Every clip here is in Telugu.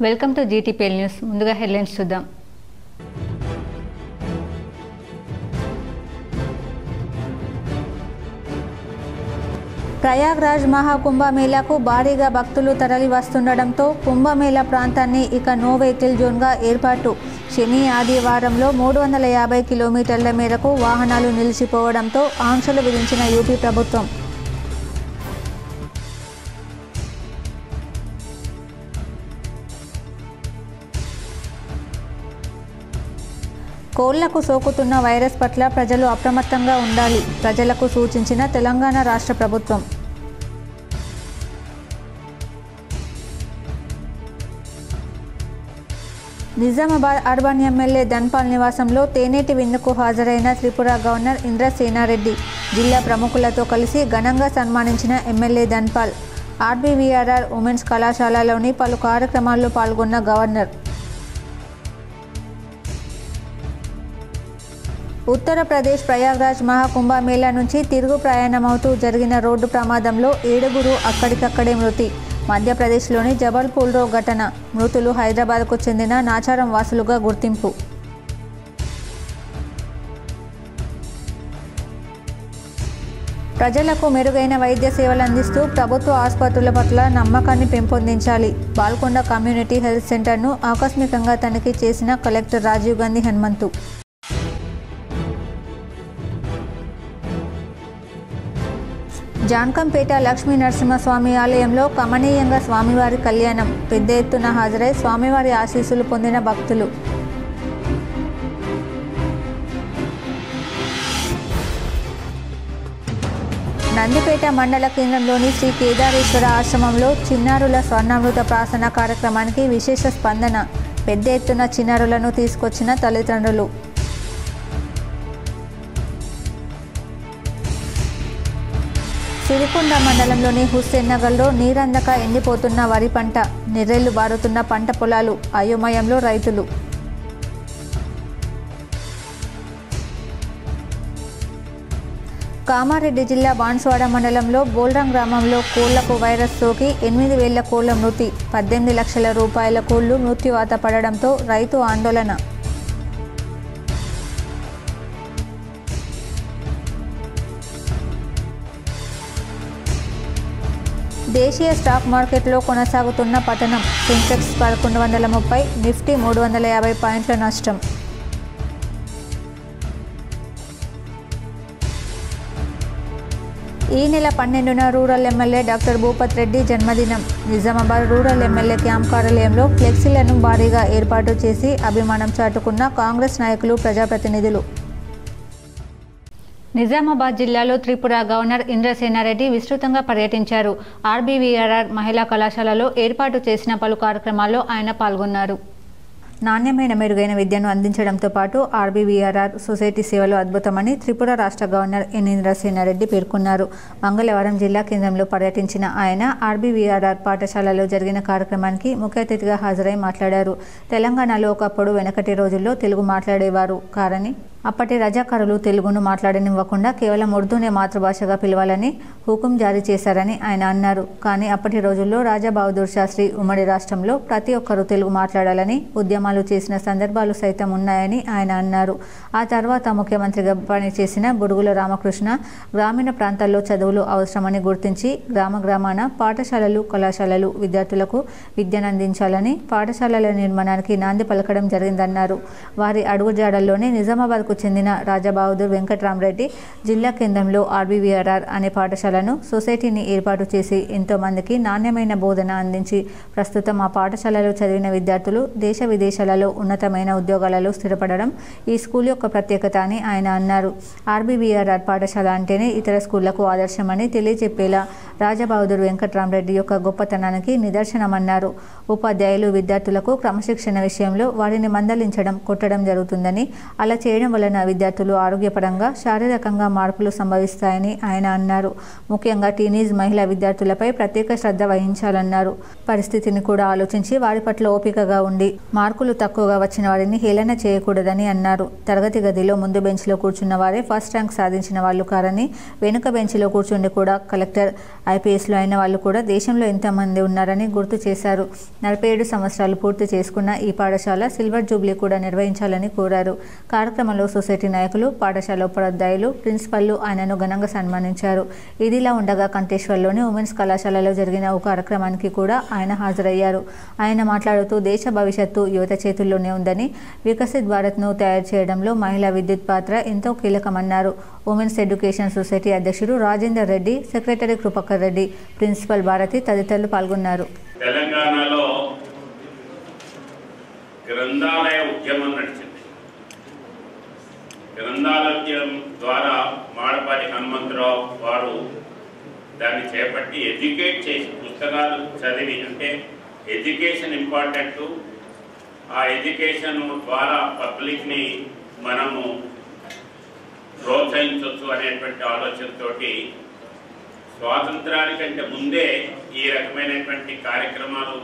Welcome to GTPL news. ముందుగా హెడ్లైన్స్ చూద్దాం. ప్రయాగ్రాజ్ మహాకుంభమేళాకు భారీగా భక్తులు తరలి వస్తుండటంతో కుంభమేళా ప్రాంతాన్ని ఇక నో వెహికల్ జోన్గా ఏర్పాటు. శని ఆదివారంలో 350 కిలోమీటర్ల మేరకు వాహనాలు నిలిచిపోవడంతో ఆంక్షలు విధించిన యూపీ ప్రభుత్వం. కోళ్లకు సోకుతున్న వైరస్ పట్ల ప్రజలు అప్రమత్తంగా ఉండాలి. ప్రజలకు సూచించిన తెలంగాణ రాష్ట్ర ప్రభుత్వం. నిజామాబాద్ అర్బన్ ఎమ్మెల్యే ధన్పాల్ నివాసంలో తేనేటి విందుకు హాజరైన త్రిపుర గవర్నర్ ఇంద్రసేనారెడ్డి జిల్లా ప్రముఖులతో కలిసి ఘనంగా సన్మానించిన ఎమ్మెల్యే ధన్పాల్. ఆర్బీవీఆర్ఆర్ ఉమెన్స్ కళాశాలలోని పలు కార్యక్రమాల్లో పాల్గొన్న గవర్నర్. ఉత్తరప్రదేశ్ ప్రయాగ్రాజ్ మహాకుంభమేళా నుంచి తిరుగు ప్రయాణమవుతూ జరిగిన రోడ్డు ప్రమాదంలో 7 అక్కడికక్కడే మృతి. మధ్యప్రదేశ్లోని జబల్పూర్లో ఘటన. మృతులు హైదరాబాద్కు చెందిన నాచారం వాసులుగా గుర్తింపు. ప్రజలకు మెరుగైన వైద్య సేవలు అందిస్తూ ప్రభుత్వ ఆసుపత్రుల పట్ల నమ్మకాన్ని పెంపొందించాలి. బాల్కొండ కమ్యూనిటీ హెల్త్ సెంటర్ను ఆకస్మికంగా తనిఖీ చేసిన కలెక్టర్ రాజీవ్ గాంధీ హనుమంతు. జాన్కంపేట లక్ష్మీ నరసింహస్వామి ఆలయంలో కమనీయంగా స్వామివారి కళ్యాణం. పెద్ద ఎత్తున హాజరై స్వామివారి ఆశీస్సులు పొందిన భక్తులు. నందిపేట మండల కేంద్రంలోని శ్రీ కేదారేశ్వర ఆశ్రమంలో చిన్నారుల స్వర్ణామృత ప్రాసన కార్యక్రమానికి విశేష స్పందన. పెద్ద ఎత్తున చిన్నారులను తీసుకొచ్చిన తల్లిదండ్రులు. సిరికొండ మండలంలోని హుస్సేన్ నగర్లో నీరందక ఎండిపోతున్న వరి పంట. నిర్రెళ్లు బారుతున్న పంట పొలాలు. అయోమయంలో రైతులు. కామారెడ్డి జిల్లా బాన్స్వాడ మండలంలో బోల్రం గ్రామంలో కోళ్లకు వైరస్ సోకి 8,000 కోళ్ల మృతి. 18 లక్షల రూపాయల కోళ్లు మృత్యువాత పడడంతో రైతు ఆందోళన. దేశీయ స్టాక్ మార్కెట్లో కొనసాగుతున్న పతనం. సెన్సెక్స్ 1130, నిఫ్టీ 350 పాయింట్ల నష్టం. ఈ నెల 12న rural MLA doctor Bhupath Reddy జన్మదినం. నిజామాబాద్ రూరల్ ఎమ్మెల్యే క్యాంప్ కార్యాలయంలో ఫ్లెక్సీలను భారీగా ఏర్పాటు చేసి అభిమానం చాటుకున్న కాంగ్రెస్ నాయకులు, ప్రజాప్రతినిధులు. నిజామాబాద్ జిల్లాలో త్రిపుర గవర్నర్ ఇంద్రసేనారెడ్డి విస్తృతంగా పర్యటించారు. ఆర్బీవీఆర్ఆర్ మహిళా కళాశాలలో ఏర్పాటు చేసిన పలు కార్యక్రమాల్లో ఆయన పాల్గొన్నారు. నాణ్యమైన మెరుగైన విద్యను అందించడంతో పాటు ఆర్బీవీఆర్ఆర్ సొసైటీ సేవలు అద్భుతమని త్రిపుర రాష్ట్ర గవర్నర్ ఎన్ ఇంద్రసేనారెడ్డి పేర్కొన్నారు. మంగళవారం జిల్లా కేంద్రంలో పర్యటించిన ఆయన ఆర్బీవీఆర్ఆర్ పాఠశాలలో జరిగిన కార్యక్రమానికి ముఖ్య అతిథిగా హాజరై మాట్లాడారు. తెలంగాణలో ఒకప్పుడు వెనకటి రోజుల్లో తెలుగు మాట్లాడేవారు కారని, అప్పటి రజాకారులు తెలుగును మాట్లాడనివ్వకుండా కేవలం ఉర్దూనే మాతృభాషగా పిలవాలని హుకుం జారీ చేశారని ఆయన అన్నారు. కానీ అప్పటి రోజుల్లో రాజా బహదూర్ శాస్త్రి ఉమ్మడి రాష్ట్రంలో ప్రతి ఒక్కరూ తెలుగు మాట్లాడాలని ఉద్యమాలు చేసిన సందర్భాలు సైతం ఉన్నాయని ఆయన అన్నారు. ఆ తర్వాత ముఖ్యమంత్రిగా పనిచేసిన బుడుగుల రామకృష్ణ గ్రామీణ ప్రాంతాల్లో చదువులు అవసరమని గుర్తించి గ్రామాన పాఠశాలలు, కళాశాలలు విద్యార్థులకు విద్యనందించాలని పాఠశాలల నిర్మాణానికి నాంది పలకడం జరిగిందన్నారు. వారి అడుగుజాడల్లోనే నిజామాబాద్కు చెందిన రాజా బహదూర్ వెంకట్రామరెడ్డి జిల్లా కేంద్రంలో ఆర్బీవీఆర్ఆర్ అనే పాఠశాలను, సొసైటీని ఏర్పాటు చేసి ఎంతో మందికి నాణ్యమైన బోధన అందించి ప్రస్తుతం ఆ పాఠశాలలో చదివిన విద్యార్థులు దేశ విదేశాలలో ఉన్నతమైన ఉద్యోగాలలో స్థిరపడడం ఈ స్కూల్ యొక్క ప్రత్యేకత అని ఆయన అన్నారు. ఆర్బీవీఆర్ఆర్ పాఠశాల అంటేనే ఇతర స్కూళ్లకు ఆదర్శమని తెలియజెప్పేలా రాజా బహదూర్ వెంకట్రామరెడ్డి యొక్క గొప్పతనానికి నిదర్శనమన్నారు. ఉపాధ్యాయులు విద్యార్థులకు క్రమశిక్షణ విషయంలో వారిని మందలించడం, కొట్టడం జరుగుతుందని, అలా చేయడం వలన విద్యార్థులు ఆరోగ్యపరంగా, శారీరకంగా మార్పులు సంభవిస్తాయని ఆయన అన్నారు. ముఖ్యంగా టీనేజ్ మహిళా విద్యార్థులపై ప్రత్యేక శ్రద్ధ వహించాలన్నారు. పరిస్థితిని కూడా ఆలోచించి వారి పట్ల ఓపికగా ఉండి మార్కులు తక్కువగా వచ్చిన వారిని హేళన చేయకూడదని అన్నారు. తరగతి గదిలో ముందు బెంచ్లో కూర్చున్న వారే ఫస్ట్ ర్యాంక్ సాధించిన వాళ్ళు కారని, వెనుక బెంచ్లో కూర్చుండి కూడా కలెక్టర్ ఐపీఎస్లో అయిన వాళ్ళు కూడా దేశంలో ఎంతమంది ఉన్నారని గుర్తు చేశారు. 47 సంవత్సరాలు పూర్తి చేసుకున్న ఈ పాఠశాల సిల్వర్ జూబ్లీ కూడా నిర్వహించాలని కోరారు. కార్యక్రమంలో సొసైటీ నాయకులు, పాఠశాల ఉపాధ్యాయులు, ప్రిన్సిపల్లు ఆయనను ఘనంగా సన్మానించారు. ఇదిలా ఉండగా కంటేశ్వర్లోని ఉమెన్స్ కళాశాలలో జరిగిన ఒక కార్యక్రమానికి కూడా ఆయన హాజరయ్యారు. ఆయన మాట్లాడుతూ దేశ భవిష్యత్తు యువత చేతుల్లోనే ఉందని, వికసిత్ భారత్ను తయారు చేయడంలో మహిళా విద్యుత్ పాత్ర ఎంతో కీలకమన్నారు. ఉమెన్స్ ఎడ్యుకేషన్ సొసైటీ అధ్యక్షుడు రాజేందర్ రెడ్డి, సెక్రటరీ కృపకర్ రెడ్డి, ప్రిన్సిపల్ భారతి తదితరులు పాల్గొన్నారు. తెలంగాణలో గ్రంథాలయ ఉద్యమం నడిచింది. గ్రంథాలయం ద్వారా మాడపాటి హనుమంతరావు వారు దాన్ని చేపట్టి ఎడ్యుకేట్ చేసి పుస్తకాలు చదివి, అంటే ఎడ్యుకేషన్ ఇంపార్టెంట్, ఆ ఎడ్యుకేషన్ ద్వారా పబ్లిక్ని మనము ప్రోత్సహించవచ్చు అనేటువంటి ఆలోచనతోటి స్వాతంత్రానికంటే ముందే ఈ రకమైనటువంటి కార్యక్రమాలు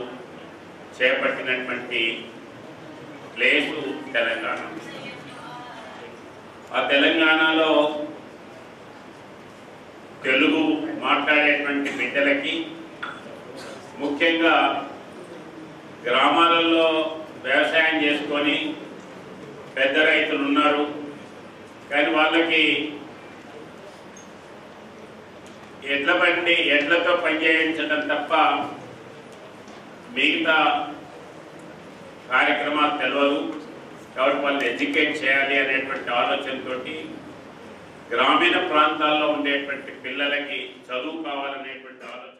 చేపట్టినటువంటి ప్లేసు తెలంగాణ. ఆ తెలంగాణలో తెలుగు మాట్లాడేటువంటి బిడ్డలకి, ముఖ్యంగా గ్రామాలలో వ్యవసాయం చేసుకొని పెద్ద రైతులు ఉన్నారు, కానీ వాళ్ళకి ఎడ్లతో పనిచేయించడం తప్ప మిగతా కార్యక్రమాలు తెలియదు. కాబట్టి వాళ్ళు ఎడ్యుకేట్ చేయాలి అనేటువంటి ఆలోచనతో గ్రామీణ ప్రాంతాల్లో ఉండేటువంటి పిల్లలకి చదువు కావాలనేటువంటి ఆలోచన.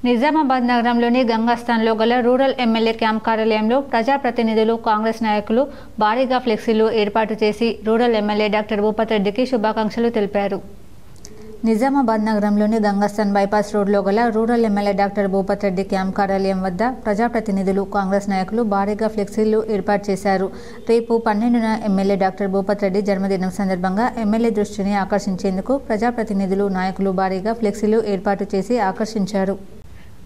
నిజామాబాద్ నగరంలోని గంగాస్థాన్లో గల రూరల్ ఎమ్మెల్యే క్యాంప్ కార్యాలయంలో ప్రజాప్రతినిధులు, కాంగ్రెస్ నాయకులు భారీగా ఫ్లెక్సీలు ఏర్పాటు చేసి రూరల్ ఎమ్మెల్యే డాక్టర్ భూపత్ రెడ్డికి శుభాకాంక్షలు తెలిపారు. నిజామాబాద్ నగరంలోని గంగాస్థాన్ బైపాస్ రోడ్లో గల rural MLA doctor Bhupath Reddy camp కార్యాలయం వద్ద ప్రజాప్రతినిధులు, కాంగ్రెస్ నాయకులు భారీగా ఫ్లెక్సీలు ఏర్పాటు చేశారు. రేపు 12న ఎమ్మెల్యే డాక్టర్ భూపత్ రెడ్డి జన్మదినం సందర్భంగా ఎమ్మెల్యే దృష్టిని ఆకర్షించేందుకు ప్రజాప్రతినిధులు, నాయకులు భారీగా ఫ్లెక్సీలు ఏర్పాటు చేసి ఆకర్షించారు.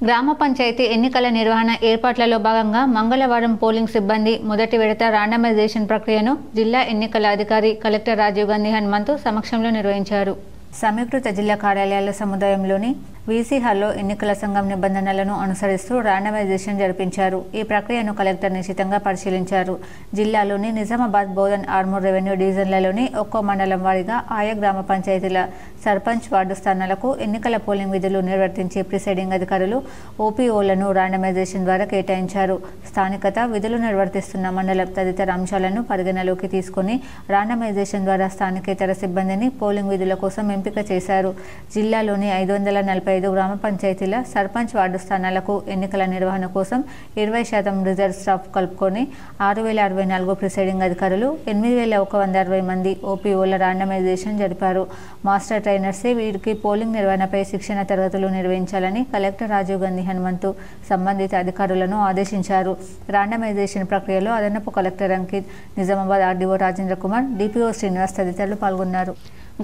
గ్రామ పంచాయతీ ఎన్నికల నిర్వహణ ఏర్పాట్లలో భాగంగా మంగళవారం పోలింగ్ సిబ్బంది మొదటి విడత ర్యాండమైజేషన్ ప్రక్రియను జిల్లా ఎన్నికల అధికారి కలెక్టర్ రాజీవ్ గాంధీ హనుమంతు సమక్షంలో నిర్వహించారు. సమీకృత జిల్లా కార్యాలయాల సముదాయంలోని వీసీ హాల్లో ఎన్నికల సంఘం నిబంధనలను అనుసరిస్తూ ర్యాండమైజేషన్ జరిపించారు. ఈ ప్రక్రియను కలెక్టర్ నిశితంగా పరిశీలించారు. జిల్లాలోని నిజామాబాద్, బోధన్, ఆర్మూర్ రెవెన్యూ డివిజన్లలోని ఒక్కో మండలం వారీగా ఆయా గ్రామ పంచాయతీల సర్పంచ్, వార్డు స్థానాలకు ఎన్నికల పోలింగ్ విధులు నిర్వర్తించే ప్రిసైడింగ్ అధికారులు, ఓపీఓలను ర్యాండమైజేషన్ ద్వారా కేటాయించారు. స్థానికత, విధులు నిర్వర్తిస్తున్న మండలం తదితర అంశాలను పరిగణలోకి తీసుకుని ర్యాండమైజేషన్ ద్వారా స్థానికేతర సిబ్బందిని పోలింగ్ విధుల కోసం ఎంపిక చేశారు. జిల్లాలోని 545 గ్రామ పంచాయతీల సర్పంచ్, వార్డు స్థానాలకు ఎన్నికల నిర్వహణ కోసం 20% రిజర్వ్ స్టాఫ్ కలుపుకొని 6064 ప్రిసైడింగ్ అధికారులు, 8160 మంది ఓపీఓల ర్యాండమైజేషన్ జరిపారు. మాస్టర్ ట్రైనర్సే వీరికి పోలింగ్ నిర్వహణపై శిక్షణ తరగతులు నిర్వహించాలని కలెక్టర్ రాజీవ్ గాంధీ హనుమంతు సంబంధిత అధికారులను ఆదేశించారు. ర్యాండమైజేషన్ ప్రక్రియలో అదనపు collector Ankit, Nizamabad RDO Rajendra Kumar, DPO Srinivas తదితరులు పాల్గొన్నారు.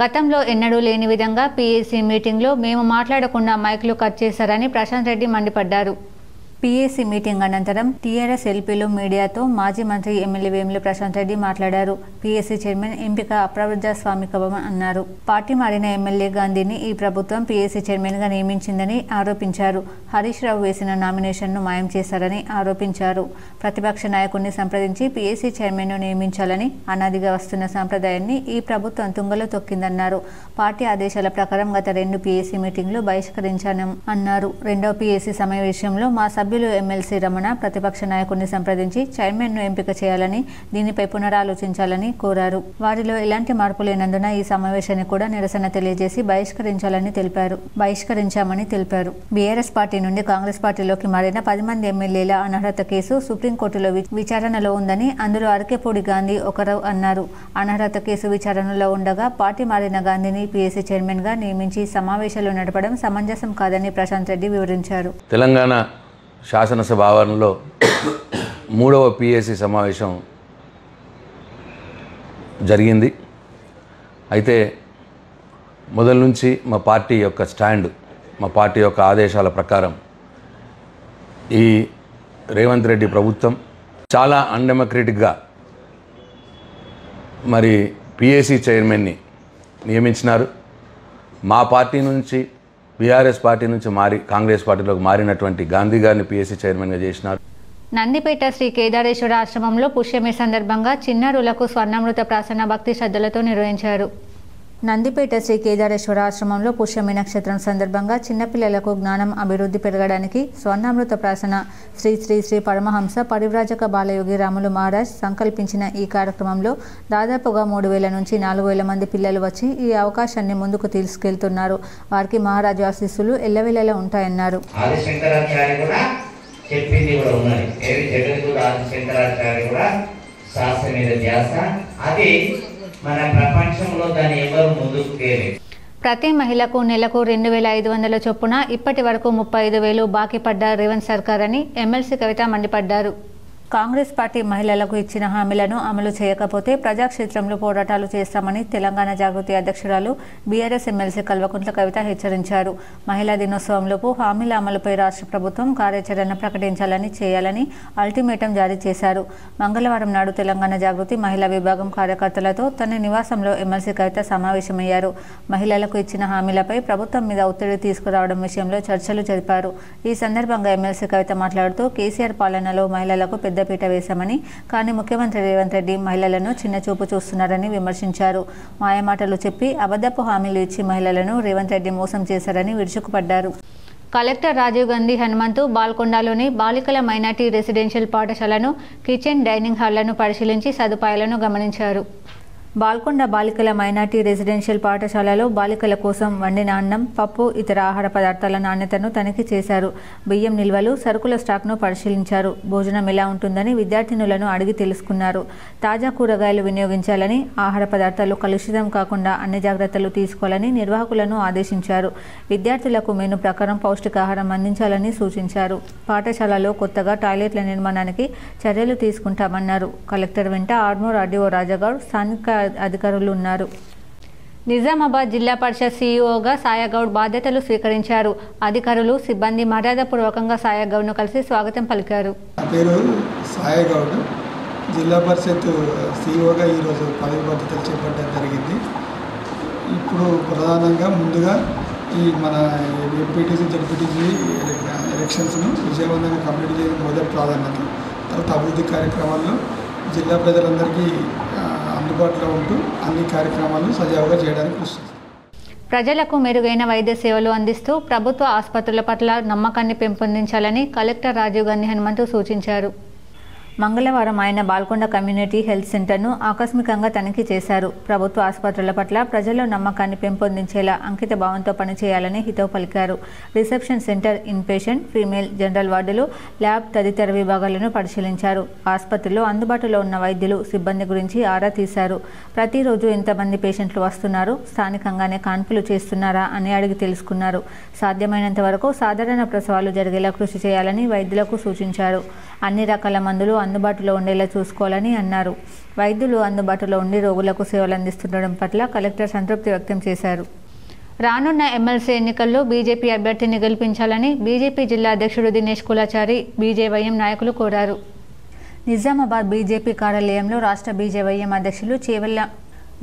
గతంలో ఎన్నడూ లేని విధంగా పీఏసీ మీటింగ్లో మేము మాట్లాడకుండా మైకులు కట్ చేశారని ప్రశాంత్ రెడ్డి మండిపడ్డారు. పీఏసీ మీటింగ్ అనంతరం టీఆర్ఎస్ ఎల్పీలు మీడియాతో మాజీ మంత్రి ఎమ్మెల్యే వేముల ప్రశాంత్ రెడ్డి మాట్లాడారు. పీఏసీ చైర్మన్ ఎంపిక అప్రజాస్వామికం అన్నారు. పార్టీ మారిన ఎమ్మెల్యే గాంధీని ఈ ప్రభుత్వం పీఏసీ చైర్మన్గా నియమించిందని ఆరోపించారు. హరీష్ రావు వేసిన నామినేషన్ను మాయం చేశారని ఆరోపించారు. ప్రతిపక్ష నాయకుడిని సంప్రదించి పీఏసీ చైర్మన్ను నియమించాలని అనాదిగా వస్తున్న సంప్రదాయాన్ని ఈ ప్రభుత్వం తుంగలో తొక్కిందన్నారు. పార్టీ ఆదేశాల ప్రకారం గత 2 పీఏసీ మీటింగ్లు బహిష్కరించానన్నారు. రెండవ పీఏసీ సమావేశంలో మా సభ్యులు ఎమ్మెల్సీ రమణ ప్రతిపక్ష నాయకుడిని సంప్రదించి చైర్మన్ను ఎంపిక చేయాలని, దీనిపై పునరాలోచించాలని కోరారు. వారిలో ఎలాంటి మార్పు లేనందున ఈ సమావేశాన్ని కూడా నిరసన తెలియజేసి బహిష్కరించామని తెలిపారు. బీఆర్ఎస్ పార్టీ నుండి కాంగ్రెస్ పార్టీలోకి మారిన 10 మంది ఎమ్మెల్యేల అనర్హత కేసు సుప్రీంకోర్టులో విచారణలో ఉందని, అందులో అరకెపూడి గాంధీ ఒకరు అన్నారు. అనర్హత కేసు విచారణలో ఉండగా పార్టీ మారిన గాంధీని పీఏసీ చైర్మన్గా నియమించి సమావేశాలు నడపడం సమంజసం కాదని ప్రశాంత్ రెడ్డి వివరించారు. తెలంగాణ శాసనసభ ఆవరణలో 3వ పీఏసీ సమావేశం జరిగింది. అయితే మొదటి నుంచి మా పార్టీ యొక్క స్టాండ్, మా పార్టీ యొక్క ఆదేశాల ప్రకారం ఈ రేవంత్ రెడ్డి ప్రభుత్వం చాలా అన్డెమోక్రటిక్గా పీఏసీ చైర్మన్ని నియమించినారు. మా పార్టీ నుంచి బీఆర్ఎస్ పార్టీ నుంచి మారి కాంగ్రెస్ పార్టీలోకి మారినటువంటి గాంధీ గారిని పిఎస్సి చైర్మన్గా చేసినారు. నందిపేట శ్రీ కేదారేశ్వర ఆశ్రమంలో పుష్యమి సందర్భంగా చిన్నారులకు స్వర్ణామృత ప్రాసన భక్తి శ్రద్ధలతో నిర్వహించారు. నందిపేట శ్రీ కేదారేశ్వర ఆశ్రమంలో పుష్యమి నక్షత్రం సందర్భంగా చిన్నపిల్లలకు జ్ఞానం అభివృద్ధి పెరగడానికి స్వర్ణామృత ప్రాసన శ్రీ శ్రీ శ్రీ పరమహంస పరివ్రాజక బాలయోగి రాములు మహారాజ్ సంకల్పించిన ఈ కార్యక్రమంలో దాదాపుగా 3000 నుంచి 4000 మంది పిల్లలు వచ్చి ఈ అవకాశాన్ని ముందుకు తీసుకెళ్తున్నారు. వారికి మహారాజు ఆశీస్సులు ఎల్లవేళలా ఉంటాయన్నారు. చెప్పింది కూడా ఉన్నది. ఏవి జగద్గురు ఆదిశంకరాచార్య కూడా శాస్త్ర మీద ధ్యాస, అది మన ప్రపంచంలో దాన్ని ఎవరు ముందుకు తేలేదు. ప్రతి మహిళకు నెలకు 2500 చొప్పున ఇప్పటి వరకు 35,000 బాకీ పడ్డ రేవంత్ సర్కార్ అని ఎమ్మెల్సీ కవిత మండిపడ్డారు. కాంగ్రెస్ పార్టీ మహిళలకు ఇచ్చిన హామీలను అమలు చేయకపోతే ప్రజాక్షేత్రంలో పోరాటాలు చేస్తామని తెలంగాణ జాగృతి అధ్యక్షురాలు బీఆర్ఎస్ ఎమ్మెల్సీ కల్వకుంట్ల కవిత హెచ్చరించారు. మహిళా దినోత్సవంలోపు హామీల అమలుపై రాష్ట్ర ప్రభుత్వం కార్యాచరణ ప్రకటించాలని చేయాలని అల్టిమేటం జారీ చేశారు. మంగళవారం నాడు తెలంగాణ జాగృతి మహిళా విభాగం కార్యకర్తలతో తన నివాసంలో ఎమ్మెల్సీ కవిత సమావేశమయ్యారు. మహిళలకు ఇచ్చిన హామీలపై ప్రభుత్వం మీద ఒత్తిడి తీసుకురావడం విషయంలో చర్చలు జరిపారు. ఈ సందర్భంగా ఎమ్మెల్సీ కవిత మాట్లాడుతూ కేసీఆర్ పాలనలో మహిళలకు పెద్దపీట వేశామని, కానీ ముఖ్యమంత్రి రేవంత్ రెడ్డి మహిళలను చిన్నచూపు చూస్తున్నారని విమర్శించారు. మాయమాటలు చెప్పి అబద్ధపు హామీలు ఇచ్చి మహిళలను రేవంత్ రెడ్డి మోసం చేశారని విరుచుకుపడ్డారు. కలెక్టర్ రాజీవ్ గాంధీ హనుమంతు బాల్కొండలోని బాలికల మైనార్టీ రెసిడెన్షియల్ పాఠశాలను, కిచెన్, డైనింగ్ హాళ్లను పరిశీలించి సదుపాయాలను గమనించారు. బాల్కొండ బాలికల మైనార్టీ రెసిడెన్షియల్ పాఠశాలలో బాలికల కోసం వండిన అన్నం, పప్పు, ఇతర ఆహార పదార్థాల నాణ్యతను తనిఖీ చేశారు. బియ్యం నిల్వలు, సరుకుల స్టాక్ను పరిశీలించారు. భోజనం ఎలా ఉంటుందని విద్యార్థినులను అడిగి తెలుసుకున్నారు. తాజా కూరగాయలు వినియోగించాలని, ఆహార పదార్థాలు కలుషితం కాకుండా అన్ని జాగ్రత్తలు తీసుకోవాలని నిర్వాహకులను ఆదేశించారు. విద్యార్థులకు మెనూ ప్రకారం పౌష్టికాహారం అందించాలని సూచించారు. పాఠశాలలో కొత్తగా టాయిలెట్ల నిర్మాణానికి చర్యలు తీసుకుంటామన్నారు. కలెక్టర్ వెంట ఆర్మూర్ ఆర్డీఓ రాజాగౌడ్, స్థానిక అధికారులు ఉన్నారు. నిజామాబాద్ జిల్లా పరిషత్ సీఈఓగా సాయగౌడ్ బాధ్యతలు స్వీకరించారు. అధికారులు, సిబ్బంది మర్యాదపూర్వకంగా సాయగౌడ్ను కలిసి స్వాగతం పలికారు. నా పేరు సాయగౌడ్. జిల్లా పరిషత్ సీఈఓగా ఈరోజు పదవి బాధ్యతలు చేపట్టడం జరిగింది. ఇప్పుడు ప్రధానంగా ముందుగా ఈ మన ఎంపీటీసీ, జడ్పీటీసీ ఎలక్షన్స్ను విజయవంతంగా కంప్లీట్ చేయడం మొదటి ప్రాధాన్యత. తర్వాత అభివృద్ధి కార్యక్రమాల్లో జిల్లా ప్రజలందరికీ అందుబాటులో ఉంటూ అన్ని కార్యక్రమాలు సజావుగా చేయడానికి కృషి చేస్తారు. ప్రజలకు మెరుగైన వైద్య సేవలు అందిస్తూ ప్రభుత్వ ఆసుపత్రుల పట్ల నమ్మకాన్ని పెంపొందించాలని కలెక్టర్ రాజీవ్ గాంధీ హనుమంతు సూచించారు. మంగళవారం ఆయన బాల్కొండ కమ్యూనిటీ హెల్త్ సెంటర్ను ఆకస్మికంగా తనిఖీ చేశారు. ప్రభుత్వ ఆసుపత్రుల పట్ల ప్రజల్లో నమ్మకాన్ని పెంపొందించేలా అంకిత భావంతో పనిచేయాలని హితవు పలికారు. Reception centre, inpatient, female, general వార్డులు, ల్యాబ్ తదితర విభాగాలను పరిశీలించారు. ఆసుపత్రిలో అందుబాటులో ఉన్న వైద్యులు, సిబ్బంది గురించి ఆరా తీశారు. ప్రతిరోజు ఎంతమంది పేషెంట్లు వస్తున్నారు, స్థానికంగానే కాన్పులు చేస్తున్నారా అని అడిగి తెలుసుకున్నారు. సాధ్యమైనంత వరకు సాధారణ ప్రసవాలు జరిగేలా కృషి చేయాలని వైద్యులకు సూచించారు. అన్ని రకాల మందులు అందుబాటులో ఉండేలా చూసుకోవాలని అన్నారు. వైద్యులు అందుబాటులో ఉండి రోగులకు సేవలు అందిస్తుండడం పట్ల కలెక్టర్ సంతృప్తి వ్యక్తం చేశారు. రానున్న ఎమ్మెల్సీ ఎన్నికల్లో బీజేపీ అభ్యర్థిని గెలిపించాలని బీజేపీ జిల్లా అధ్యక్షుడు దినేష్ కులాచారి బీజేవైఎం నాయకులు కోరారు. నిజామాబాద్ బీజేపీ కార్యాలయంలో రాష్ట్ర బీజేవైఎం అధ్యక్షులు చేవెళ్ల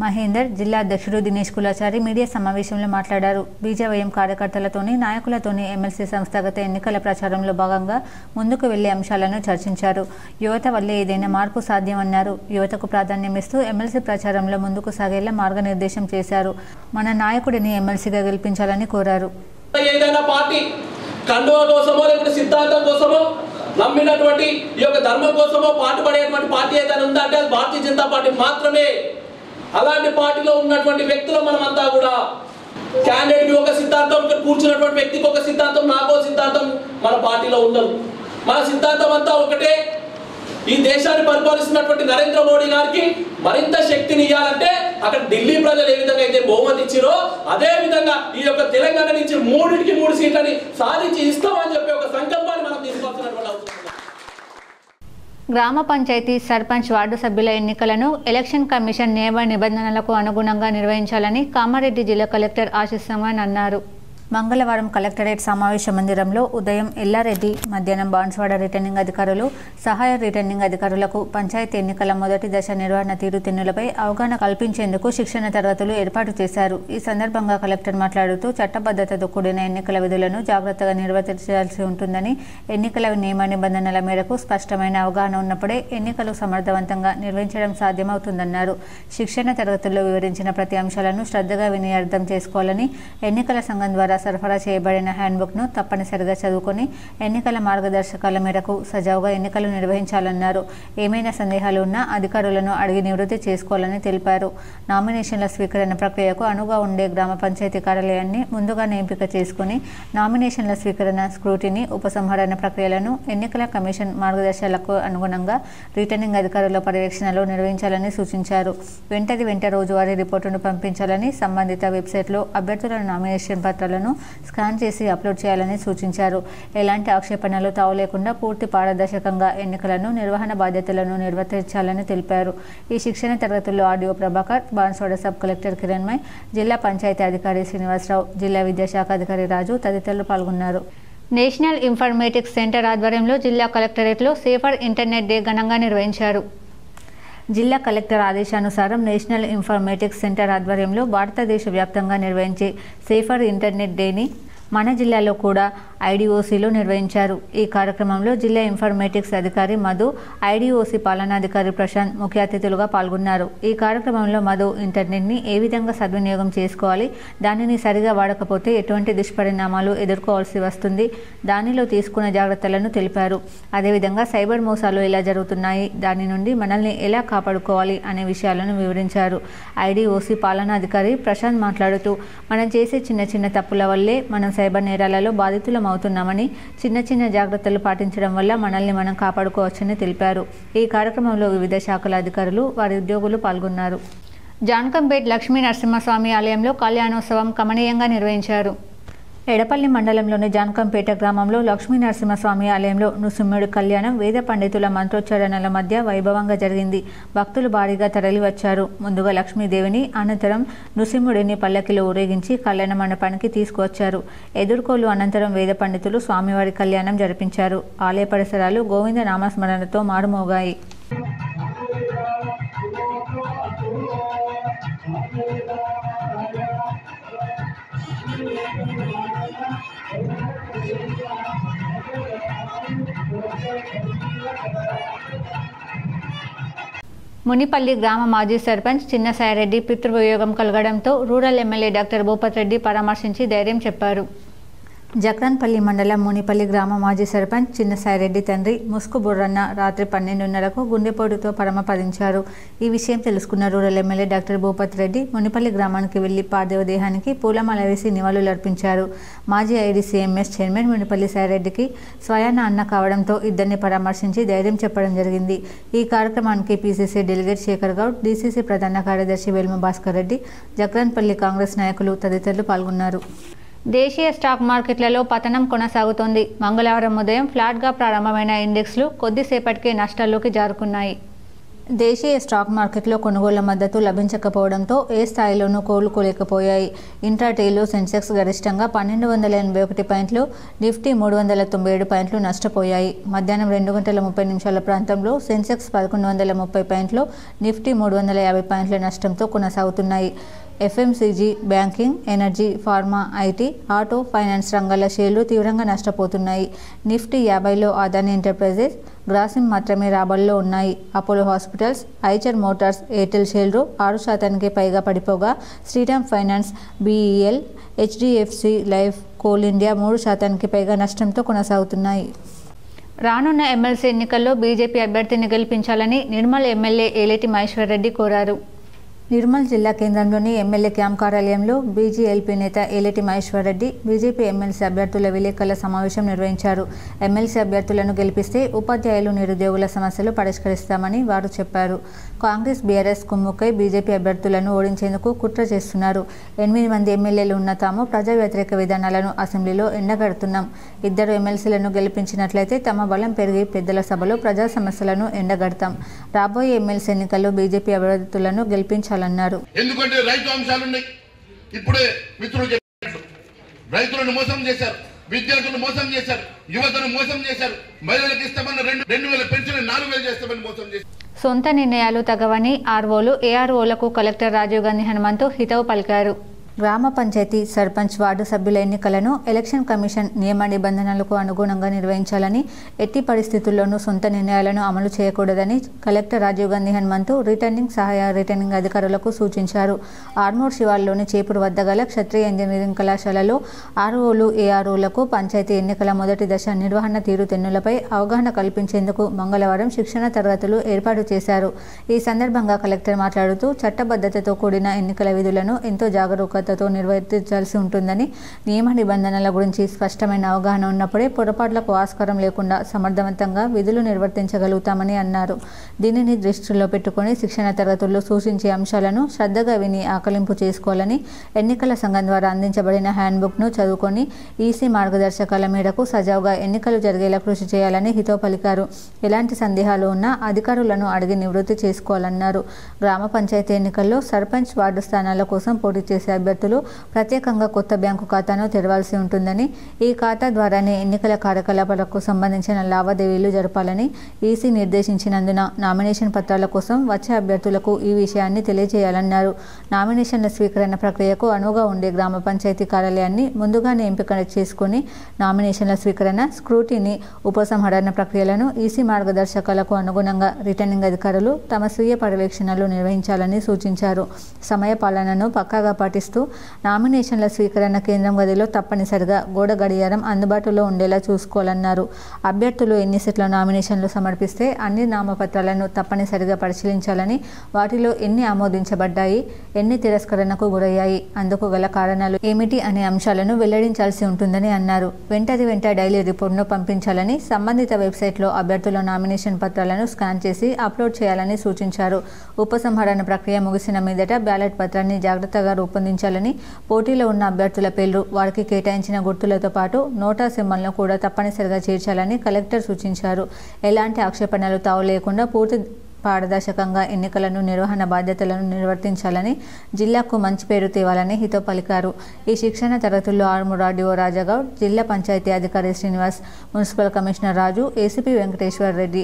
మహేందర్, జిల్లా అధ్యక్షుడు దినేష్ కులాచారి మీడియా సమావేశంలో మాట్లాడారు. బీజేవైఎం కార్యకర్తలతోని, నాయకులతోని ఎమ్మెల్సీ సంస్థాగత ఎన్నికల ప్రచారంలో భాగంగా ముందుకు వెళ్లే అంశాలను చర్చించారు. యువత వల్లే ఏదైనా మార్పు సాధ్యమన్నారు. యువతకు ప్రాధాన్యమిస్తూ ఎమ్మెల్సీ ప్రచారంలో ముందుకు సాగేలా మార్గనిర్దేశం చేశారు. మన నాయకుడిని ఎమ్మెల్సీగా గెలిపించాలని కోరారు. ఏదైనా పార్టీ కండువా కోసమో లేకపోతే సిద్ధాంతం కోసమో నమ్మినటువంటి ఈ యొక్క ధర్మం కోసమో పాటుపడేటువంటి పార్టీ ఏదైనా ఉందంటే అది భారతీయ జనతా పార్టీ మాత్రమే. అలాంటి పార్టీలో ఉన్నటువంటి వ్యక్తులు మనమంతా కూడా క్యాండిడేట్కి ఒక సిద్ధాంతం, ఇక్కడ కూర్చున్నటువంటి వ్యక్తికి ఒక సిద్ధాంతం, నాకో సిద్ధాంతం మన పార్టీలో ఉండదు. మన సిద్ధాంతం అంతా ఒకటే. ఈ దేశాన్ని పరిపాలిస్తున్నటువంటి నరేంద్ర మోడీ గారికి మరింత శక్తిని ఇవ్వాలంటే అక్కడ ఢిల్లీ ప్రజలు ఏ విధంగా అయితే బహుమతి ఇచ్చిరో అదే విధంగా ఈ యొక్క తెలంగాణ నుంచి 3 సీట్లని సాధించి ఇస్తామని చెప్పి ఒక సంకల్పాన్ని మనం తీసుకోవాల్సినటువంటి అవసరం. గ్రామ పంచాయతీ, సర్పంచ్, వార్డు సభ్యుల ఎన్నికలను ఎలక్షన్ కమిషన్ నియమ నిబంధనలకు అనుగుణంగా నిర్వహించాలని కామారెడ్డి జిల్లా కలెక్టర్ ఆశీస్ సమాన్ అన్నారు. మంగళవారం కలెక్టరేట్ సమావేశ మందిరంలో ఉదయం ఎల్లారెడ్డి, మధ్యాహ్నం బాన్స్వాడ రిటర్నింగ్ అధికారులు, సహాయ రిటర్నింగ్ అధికారులకు పంచాయతీ ఎన్నికల మొదటి దశ నిర్వహణ తీరుతెన్నులపై అవగాహన కల్పించేందుకు శిక్షణ తరగతులు ఏర్పాటు చేశారు. ఈ సందర్భంగా కలెక్టర్ మాట్లాడుతూ చట్టబద్ధతతో కూడిన ఎన్నికల విధులను జాగ్రత్తగా నిర్వర్తించాల్సి ఉంటుందని, ఎన్నికల నియమ నిబంధనల మేరకు స్పష్టమైన అవగాహన ఉన్నప్పుడే ఎన్నికలు సమర్థవంతంగా నిర్వహించడం సాధ్యమవుతుందన్నారు. శిక్షణ తరగతుల్లో వివరించిన ప్రతి అంశాలను శ్రద్ధగా విని అర్థం చేసుకోవాలని, ఎన్నికల సంఘం ద్వారా సరఫరా చేయబడిన హ్యాండ్బుక్ను తప్పనిసరిగా చదువుకొని ఎన్నికల మార్గదర్శకాల మేరకు సజావుగా ఎన్నికలు నిర్వహించాలన్నారు. ఏమైనా సందేహాలు ఉన్నా అధికారులను అడిగి నివృత్తి చేసుకోవాలని తెలిపారు. నామినేషన్ల స్వీకరణ ప్రక్రియకు అనువుగా ఉండే గ్రామ పంచాయతీ కార్యాలయాన్ని ముందుగానే ఎంపిక చేసుకుని నామినేషన్ల స్వీకరణ, స్క్రూటినీ, ఉపసంహరణ ప్రక్రియలను ఎన్నికల కమిషన్ మార్గదర్శకాలకు అనుగుణంగా రిటర్నింగ్ అధికారుల పర్యవేక్షణలో నిర్వహించాలని సూచించారు. వెంట రోజువారీ రిపోర్టును పంపించాలని, సంబంధిత వెబ్సైట్లో అభ్యర్థుల నామినేషన్ పత్రాలను స్కాన్ చేసి అప్లోడ్ చేయాలని సూచించారు. ఎలాంటి ఆక్షేపణలు తావులేకుండా పూర్తి పారదర్శకంగా ఎన్నికలను నిర్వహణ బాధ్యతలను నిర్వర్తించాలని తెలిపారు. ఈ శిక్షణ తరగతుల్లో RDO Prabhakar, Banswada sub collector Kiranmay, జిల్లా పంచాయతీ అధికారి శ్రీనివాసరావు, జిల్లా విద్యాశాఖ అధికారి రాజు తదితరులు పాల్గొన్నారు. నేషనల్ ఇన్ఫర్మేటిక్స్ సెంటర్ ఆధ్వర్యంలో జిల్లా కలెక్టరేట్లో సేఫర్ ఇంటర్నెట్ డే ఘనంగా నిర్వహించారు. జిల్లా కలెక్టర్ ఆదేశానుసారం నేషనల్ ఇన్ఫర్మేటిక్స్ సెంటర్ ఆధ్వర్యంలో భారతదేశ వ్యాప్తంగా నిర్వహించే సేఫర్ ఇంటర్నెట్ డేని మన జిల్లాలో కూడా ఐడిఓసిలో నిర్వహించారు. ఈ కార్యక్రమంలో జిల్లా ఇన్ఫర్మేటిక్స్ అధికారి మధు, ఐడిఓసి పాలనాధికారి ప్రశాంత్ ముఖ్య అతిథులుగా పాల్గొన్నారు. ఈ కార్యక్రమంలో మధు ఇంటర్నెట్ని ఏ విధంగా సద్వినియోగం చేసుకోవాలి, దానిని సరిగా వాడకపోతే ఎటువంటి దుష్పరిణామాలు ఎదుర్కోవాల్సి వస్తుంది, దానిలో తీసుకున్న జాగ్రత్తలను తెలిపారు. అదేవిధంగా సైబర్ మోసాలు ఎలా జరుగుతున్నాయి, దాని నుండి మనల్ని ఎలా కాపాడుకోవాలి అనే విషయాలను వివరించారు. ఐడిఓసి పాలనాధికారి ప్రశాంత్ మాట్లాడుతూ, మనం చేసే చిన్న తప్పుల వల్లే మనం సైబర్ నేరాలలో బాధితులం అవుతున్నామని, చిన్న జాగ్రత్తలు పాటించడం వల్ల మనల్ని మనం కాపాడుకోవచ్చని తెలిపారు. ఈ కార్యక్రమంలో వివిధ శాఖల అధికారులు, వారి ఉద్యోగులు పాల్గొన్నారు. జాన్కంపేట్ లక్ష్మీ నరసింహస్వామి ఆలయంలో కళ్యాణోత్సవం కమనీయంగా నిర్వహించారు. ఎడపల్లి మండలంలోని జాన్కంపేట గ్రామంలో లక్ష్మీ నరసింహస్వామి ఆలయంలో నృసింహుడి కళ్యాణం వేద పండితుల మంత్రోచ్చారణల మధ్య వైభవంగా జరిగింది. భక్తులు భారీగా తరలివచ్చారు. ముందుగా లక్ష్మీదేవిని, అనంతరం నృసింహుడిని పల్లకిలో ఊరేగించి కళ్యాణ మండపానికి తీసుకువచ్చారు. ఎదుర్కోలు అనంతరం వేద పండితులు స్వామివారి కళ్యాణం జరిపించారు. ఆలయ పరిసరాలు గోవింద నామస్మరణతో మారుమోగాయి. మునిపల్లి గ్రామ మాజీ సర్పంచ్ చిన్నసాయిరెడ్డి పితృవియోగం కలగడంతో rural MLA doctor Bhupath Reddy పరామర్శించి ధైర్యం చెప్పారు. జక్రన్పల్లి మండలం మునిపల్లి గ్రామ మాజీ సర్పంచ్ చిన్నసాయిరెడ్డి తండ్రి ముస్కు బుర్రన్న రాత్రి 12:30కు గుండెపోటుతో పరమపదించారు. ఈ విషయం తెలుసుకున్న rural MLA doctor Bhupath Reddy Munipalli గ్రామానికి వెళ్లి పార్థివ దేహానికి పూలమాల వేసి నివాళులర్పించారు. మాజీ ఐడీసీఎంఎస్ చైర్మన్ మునిపల్లి సాయిరెడ్డికి స్వయాన అన్న కావడంతో ఇద్దరిని పరామర్శించి ధైర్యం చెప్పడం జరిగింది. ఈ కార్యక్రమానికి PCC delegate Shekhar Goud, DCC ప్రధాన కార్యదర్శి వేల్మ భాస్కర్ రెడ్డి, జక్రన్పల్లి కాంగ్రెస్ నాయకులు తదితరులు పాల్గొన్నారు. దేశీయ స్టాక్ మార్కెట్లలో పతనం కొనసాగుతోంది. మంగళవారం ఉదయం ఫ్లాట్గా ప్రారంభమైన ఇండెక్స్లు కొద్దిసేపటికే నష్టాల్లోకి జారుకున్నాయి. దేశీయ స్టాక్ మార్కెట్లో కొనుగోళ్ల మద్దతు లభించకపోవడంతో ఏ స్థాయిలోనూ కోలుకోలేకపోయాయి. ఇంట్రాడేలో సెన్సెక్స్ గరిష్టంగా 1281 పాయింట్లు, నిఫ్టీ 397 పాయింట్లు నష్టపోయాయి. మధ్యాహ్నం 2:30 ప్రాంతంలో సెన్సెక్స్ 1130 పాయింట్లు, నిఫ్టీ 350 పాయింట్ల నష్టంతో కొనసాగుతున్నాయి. FMCG, banking, energy, pharma, IT, auto, finance రంగాల షేర్లు తీవ్రంగా నష్టపోతున్నాయి. నిఫ్టీ 50లో అదానీ ఎంటర్ప్రైజెస్, గ్రాసిమ్ మాత్రమే రాబడిలో ఉన్నాయి. Apollo hospitals, Eicher motors, Airtel షేర్లు 6% పైగా పడిపోగా Shriram finance, BEL, HDFC life, coal India 3% పైగా నష్టంతో కొనసాగుతున్నాయి. రానున్న ఎమ్మెల్సీ ఎన్నికల్లో బీజేపీ అభ్యర్థిని గెలిపించాలని నిర్మల్ ఎమ్మెల్యే ఏలేటి మహేశ్వర్ రెడ్డి కోరారు. నిర్మల్ జిల్లా కేంద్రంలోని ఎమ్మెల్యే క్యాంప్ కార్యాలయంలో బీజేఎల్పీ నేత ఏలేటి మహేశ్వర్ రెడ్డి బీజేపీ ఎమ్మెల్సీ అభ్యర్థుల విలేకరుల సమావేశం నిర్వహించారు. ఎమ్మెల్సీ అభ్యర్థులను గెలిపిస్తే ఉపాధ్యాయులు, నిరుద్యోగుల సమస్యలు పరిష్కరిస్తామని వారు చెప్పారు. కాంగ్రెస్, బీఆర్ఎస్ కుమ్ముక్కై బీజేపీ అభ్యర్థులను ఓడించేందుకు కుట్ర చేస్తున్నారు. 8 మంది ఎమ్మెల్యేలు ఉన్న తాము ప్రజా వ్యతిరేక విధానాలను అసెంబ్లీలో ఎండగడుతున్నాం. 2 ఎమ్మెల్సీలను గెలిపించినట్లయితే తమ బలం పెరిగి పెద్దల సభలో ప్రజా సమస్యలను ఎండగడతాం. రాబోయే ఎమ్మెల్సీ ఎన్నికల్లో బీజేపీ అభ్యర్థులను గెలిపించాలన్నారు. ఎందుకంటే రైతు అంశాలు ఉన్నాయి. ఇప్పుడే మిత్రులు చెప్పారు, రైతులను మోసం చేశారు. విద్యార్థులను మోసం చేశారు, యువతను మోసం చేశారు. మహిళలకు ఇస్తామన్న 2,000 పెన్షన్ 4,000 చేస్తామని మోసం చేశారు. సొంత నిర్ణయాలు తగవని ఆర్ఓలు ఏఆర్ఓలకు కలెక్టర్ రాజీవ్ గాంధీ హనుమంతు హితవు పలికారు. గ్రామ పంచాయతీ సర్పంచ్ వార్డు సభ్యుల ఎన్నికలను ఎలక్షన్ కమిషన్ నియమ నిబంధనలకు అనుగుణంగా నిర్వహించాలని, ఎట్టి పరిస్థితుల్లోనూ సొంత నిర్ణయాలను అమలు చేయకూడదని కలెక్టర్ రాజీవ్ గాంధీ హనుమంతు సహాయ రిటర్నింగ్ అధికారులకు సూచించారు. ఆర్మూర్ శివార్లోని చేపూరు వద్ద గల క్షత్రియ ఇంజనీరింగ్ కళాశాలలో ఆర్ఓలు ఏఆర్ఓలకు పంచాయతీ ఎన్నికల మొదటి దశ నిర్వహణ తీరుతెన్నులపై అవగాహన కల్పించేందుకు మంగళవారం శిక్షణ తరగతులు ఏర్పాటు చేశారు. ఈ సందర్భంగా కలెక్టర్ మాట్లాడుతూ చట్టబద్ధతతో కూడిన ఎన్నికల విధులను ఎంతో జాగరూకత నిర్వర్తించాల్సి ఉంటుందని, నియమ నిబంధనల గురించి స్పష్టమైన అవగాహన ఉన్నప్పుడే పొరపాట్లకు ఆస్కారం లేకుండా సమర్థవంతంగా విధులు నిర్వర్తించగలుగుతామని అన్నారు. దీనిని దృష్టిలో పెట్టుకుని శిక్షణ తరగతుల్లో సూచించే అంశాలను శ్రద్ధగా విని ఆకలింపు చేసుకోవాలని, ఎన్నికల సంఘం ద్వారా అందించబడిన హ్యాండ్బుక్ను చదువుకొని ఈసీ మార్గదర్శకాల మేరకు సజావుగా ఎన్నికలు జరిగేలా కృషి చేయాలని హితవు పలికారు. ఎలాంటి సందేహాలు ఉన్నా అధికారులను అడిగి నివృత్తి చేసుకోవాలన్నారు. గ్రామ పంచాయతీ ఎన్నికల్లో సర్పంచ్ వార్డు స్థానాల కోసం పోటీ చేసే అభ్యర్థులు ప్రత్యేకంగా కొత్త బ్యాంకు ఖాతాను తెరవాల్సి ఉంటుందని, ఈ ఖాతా ద్వారానే ఎన్నికల కార్యకలాపాలకు సంబంధించిన లావాదేవీలు జరపాలని ఈసీ నిర్దేశించినందున నామినేషన్ పత్రాల కోసం వచ్చే అభ్యర్థులకు ఈ విషయాన్ని తెలియజేయాలన్నారు. నామినేషన్ల స్వీకరణ ప్రక్రియకు అనువుగా ఉండే గ్రామ పంచాయతీ కార్యాలయాన్ని ముందుగానే ఎంపిక చేసుకుని నామినేషన్ల స్వీకరణ, స్క్రూటినీ, ఉపసంహరణ ప్రక్రియలను ఈసీ మార్గదర్శకాలకు అనుగుణంగా రిటర్నింగ్ అధికారులు తమ స్వీయ పర్యవేక్షణలు నిర్వహించాలని సూచించారు. సమయ పాలనను పక్కాగా పాటిస్తూ నామినేషన్ల స్వీకరణ కేంద్రం గదిలో తప్పనిసరిగా గోడ గడియారం అందుబాటులో ఉండేలా చూసుకోవాలన్నారు. అభ్యర్థులు ఎన్ని సెట్ల నామినేషన్లు సమర్పిస్తే అన్ని నామపత్రాలను తప్పనిసరిగా పరిశీలించాలని, వాటిలో ఎన్ని ఆమోదించబడ్డాయి, ఎన్ని తిరస్కరణకు గురయ్యాయి, అందుకు గల కారణాలు ఏమిటి అనే అంశాలను వెల్లడించాల్సి ఉంటుందని అన్నారు. వెంట డైలీ రిపోర్ట్ను పంపించాలని, సంబంధిత వెబ్సైట్లో అభ్యర్థుల నామినేషన్ పత్రాలను స్కాన్ చేసి అప్లోడ్ చేయాలని సూచించారు. ఉపసంహరణ ప్రక్రియ ముగిసిన మీదట బ్యాలెట్ పత్రాన్ని జాగ్రత్తగా రూపొందించాలని, పోటీలో ఉన్న అభ్యర్థుల పేర్లు, వారికి కేటాయించిన గుర్తులతో పాటు నోటా సింబల్ను కూడా తప్పనిసరిగా చేర్చాలని కలెక్టర్ సూచించారు. ఎలాంటి ఆక్షేపణలు తావు లేకుండా పూర్తి పారదర్శకంగా ఎన్నికలను నిర్వహణ బాధ్యతలను నిర్వర్తించాలని, జిల్లాకు మంచి పేరు తేవాలని హితవు పలికారు. ఈ శిక్షణ తరగతుల్లో ఆర్మూర్ ఆర్డీఓ రాజాగౌడ్, జిల్లా పంచాయతీ అధికారి శ్రీనివాస్, మున్సిపల్ కమిషనర్ రాజు, ఏసీపీ వెంకటేశ్వర్ రెడ్డి,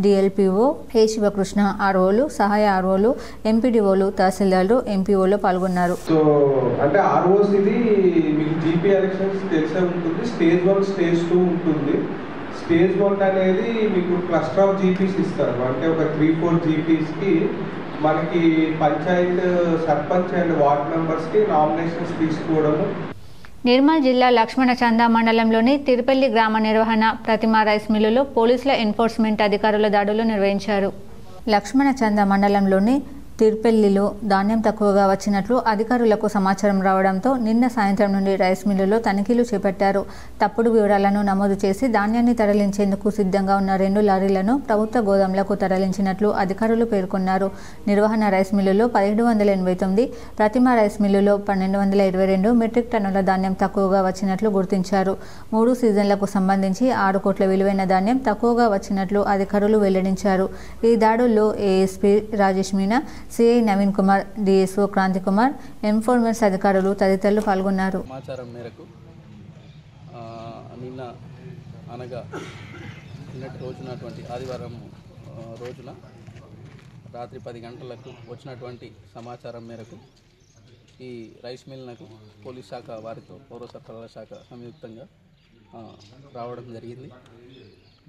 డిఎల్పీఓ ఏ శివకృష్ణ, ఆర్ఓలు, సహాయ ఆర్ఓలు, ఎంపీడీఓలు, తహసీల్దార్లు, ఎంపీఓలు పాల్గొన్నారు. సో అంటే ఆర్ఓస్ ఇది మీకు జీపీ ఎలక్షన్స్ తెలిసే ఉంటుంది. స్టేజ్ 1, స్టేజ్ 2 ఉంటుంది. స్టేజ్ 1 అనేది మీకు క్లస్టర్ ఆఫ్ జీపీస్ ఇస్తారు. అంటే ఒక 3-4 జీపీస్కి మనకి పంచాయత్ సర్పంచ్ అండ్ వార్డ్ మెంబర్స్కి నామినేషన్స్ తీసుకోవడము. నిర్మల్ జిల్లా లక్ష్మణ చందా మండలంలోని తిరుపల్లి గ్రామ నిర్వహణ ప్రతిమ రైస్ మిల్లులో పోలీసుల ఎన్ఫోర్స్మెంట్ అధికారుల దాడులు నిర్వహించారు. లక్ష్మణ చందా మండలంలోని తిరుపల్లిలో ధాన్యం తక్కువగా వచ్చినట్లు అధికారులకు సమాచారం రావడంతో నిన్న సాయంత్రం నుండి రైస్ మిల్లులో తనిఖీలు చేపట్టారు. తప్పుడు వివరాలను నమోదు చేసి ధాన్యాన్ని తరలించేందుకు సిద్ధంగా ఉన్న 2 లారీలను ప్రభుత్వ గోదాంలకు తరలించినట్లు అధికారులు పేర్కొన్నారు. నిర్వహణ రైస్ మిల్లులో 1789, ప్రతిమ రైస్ మిల్లులో 1222 మెట్రిక్ టన్నుల ధాన్యం తక్కువగా వచ్చినట్లు గుర్తించారు. 3 సీజన్లకు సంబంధించి 6 కోట్ల విలువైన ధాన్యం తక్కువగా వచ్చినట్లు అధికారులు వెల్లడించారు. ఈ దాడుల్లో ASP Rajesh Meena, CI Naveen Kumar, DSO Kranti Kumar, enforcement అధికారులు తదితరులు పాల్గొన్నారు. సమాచారం మేరకు నిన్నటి రోజునటువంటి ఆదివారం రోజున రాత్రి 10 గంటలకు వచ్చినటువంటి సమాచారం మేరకు ఈ రైస్ మిల్లకు పోలీస్ శాఖ వారితో పౌర సరఫరాల శాఖ సంయుక్తంగా రావడం జరిగింది.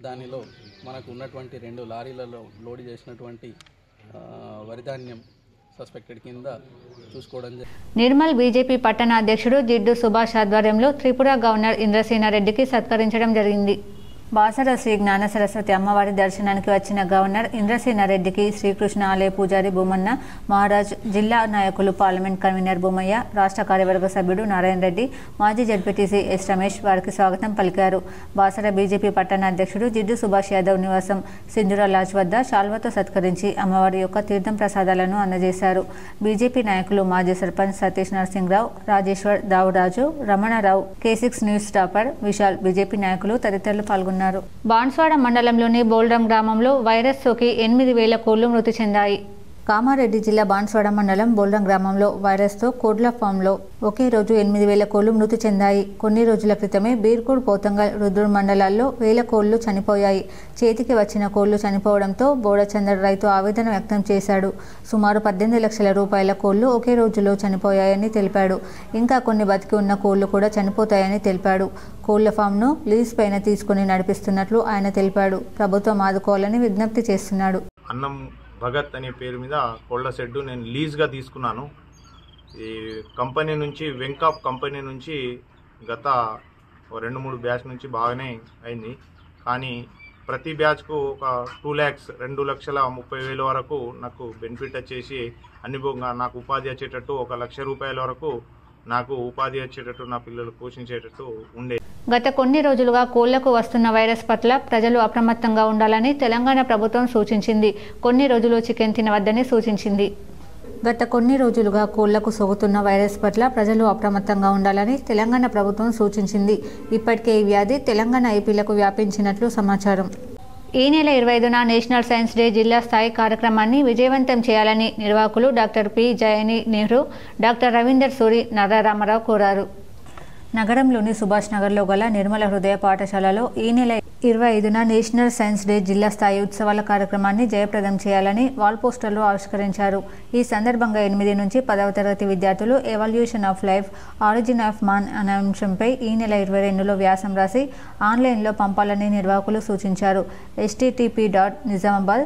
దానిలో మనకు ఉన్నటువంటి 2 లారీలలో లోడ్ చేసినటువంటి వరిధాన్యం సస్పెక్టెడ్ కింద చూసుకోవడం జరిగింది. నిర్మల్ బీజేపీ పట్టణ అధ్యక్షుడు జిడ్డు సుభాష్ ఆధ్వర్యంలో త్రిపుర గవర్నర్ ఇంద్రసేనారెడ్డికి సత్కరించడం జరిగింది. బాసర శ్రీ జ్ఞాన సరస్వతి అమ్మవారి దర్శనానికి వచ్చిన గవర్నర్ ఇంద్రసేనారెడ్డికి శ్రీకృష్ణ ఆలయ పూజారి భూమన్న మహారాజ్, జిల్లా నాయకులు, పార్లమెంట్ కన్వీనర్ భూమయ్య, రాష్ట్ర కార్యవర్గ సభ్యుడు నారాయణ రెడ్డి, మాజీ జడ్పీటీసీ ఎస్ రమేష్ వారికి స్వాగతం పలికారు. బాసర బీజేపీ పట్టణ అధ్యక్షుడు జిడ్డు సుభాష్ యాదవ్ నివాసం సింధురా లాడ్జ్ వద్ద శాల్వాతో సత్కరించి అమ్మవారి యొక్క తీర్థం ప్రసాదాలను అందజేశారు. బీజేపీ నాయకులు మాజీ సర్పంచ్ సతీష్ నరసింహరావు, రాజేశ్వర్, దావురాజు, రమణారావు, K6 న్యూస్ టాపర్ విశాల్, బీజేపీ నాయకులు తదితరులు పాల్గొన్నారు. బాన్స్వాడ మండలంలోని బోల్రం గ్రామంలో వైరస్ సోకి 8,000 కోళ్లు మృతి చెందాయి. కామారెడ్డి జిల్లా బాన్స్వాడ మండలం బోల్రం గ్రామంలో వైరస్తో కోడ్ల ఫామ్లో ఒకే రోజు 8,000 కోళ్లు మృతి చెందాయి. కొన్ని రోజుల క్రితమే బీర్కూడ్, పోతంగల్, రుద్రూర్ మండలాల్లో 1,000 కోళ్లు చనిపోయాయి. చేతికి వచ్చిన కోళ్లు చనిపోవడంతో బోడచందర్ రైతు ఆవేదన వ్యక్తం చేశాడు. సుమారు 18 లక్షల రూపాయల కోళ్లు ఒకే రోజులో చనిపోయాయని తెలిపాడు. ఇంకా కొన్ని బతికి ఉన్న కోళ్లు కూడా చనిపోతాయని తెలిపాడు. కోళ్ల ఫామ్ను లీజ్ పైన తీసుకుని నడిపిస్తున్నట్లు ఆయన తెలిపాడు. ప్రభుత్వం ఆదుకోవాలని విజ్ఞప్తి చేస్తున్నాడు. అన్నం భగత్ అనే పేరు మీద కోళ్ల షెడ్డు నేను లీజ్గా తీసుకున్నాను. ఈ కంపెనీ నుంచి వెంకాప్ కంపెనీ నుంచి గత 2-3 బ్యాచ్ నుంచి బాగానే అయింది. కానీ ప్రతి బ్యాచ్కు ఒక 2,30,30,000 వరకు నాకు బెనిఫిట్ వచ్చేసి అన్ని నాకు ఉపాధి వచ్చేటట్టు 1,00,000 రూపాయల వరకు నాకు ఉపాధి వచ్చేటట్టు నా పిల్లలు పోషించేటట్టు ఉండే. గత కొన్ని రోజులుగా కోళ్లకు వస్తున్న వైరస్ పట్ల ప్రజలు అప్రమత్తంగా ఉండాలని తెలంగాణ ప్రభుత్వం సూచించింది. కొన్ని రోజులు చికెన్ తినవద్దని సూచించింది. గత కొన్ని రోజులుగా కోళ్లకు సోకుతున్న వైరస్ పట్ల ప్రజలు అప్రమత్తంగా ఉండాలని తెలంగాణ ప్రభుత్వం సూచించింది. ఇప్పటికే ఈ వ్యాధి తెలంగాణ, ఏపీలకు వ్యాపించినట్లు సమాచారం. ఈ నెల 25న నేషనల్ సైన్స్ డే జిల్లా స్థాయి కార్యక్రమాన్ని విజయవంతం చేయాలని నిర్వాహకులు doctor P. Jayani Nehru, doctor Ravinder Suri, Narraramarao కోరారు. నగరంలోని సుభాష్ నగర్లో గల నిర్మల హృదయ పాఠశాలలో ఈ నెల 25న నేషనల్ సైన్స్ డే జిల్లా స్థాయి ఉత్సవాల కార్యక్రమాన్ని జయప్రదం చేయాలని వాల్ పోస్టర్లు ఆవిష్కరించారు. ఈ సందర్భంగా 8 నుంచి 10వ తరగతి విద్యార్థులు evolution of life, origin of man అనే అంశంపై ఈ నెల 22లో వ్యాసం రాసి ఆన్లైన్లో పంపాలని నిర్వాహకులు సూచించారు. http.nizamabad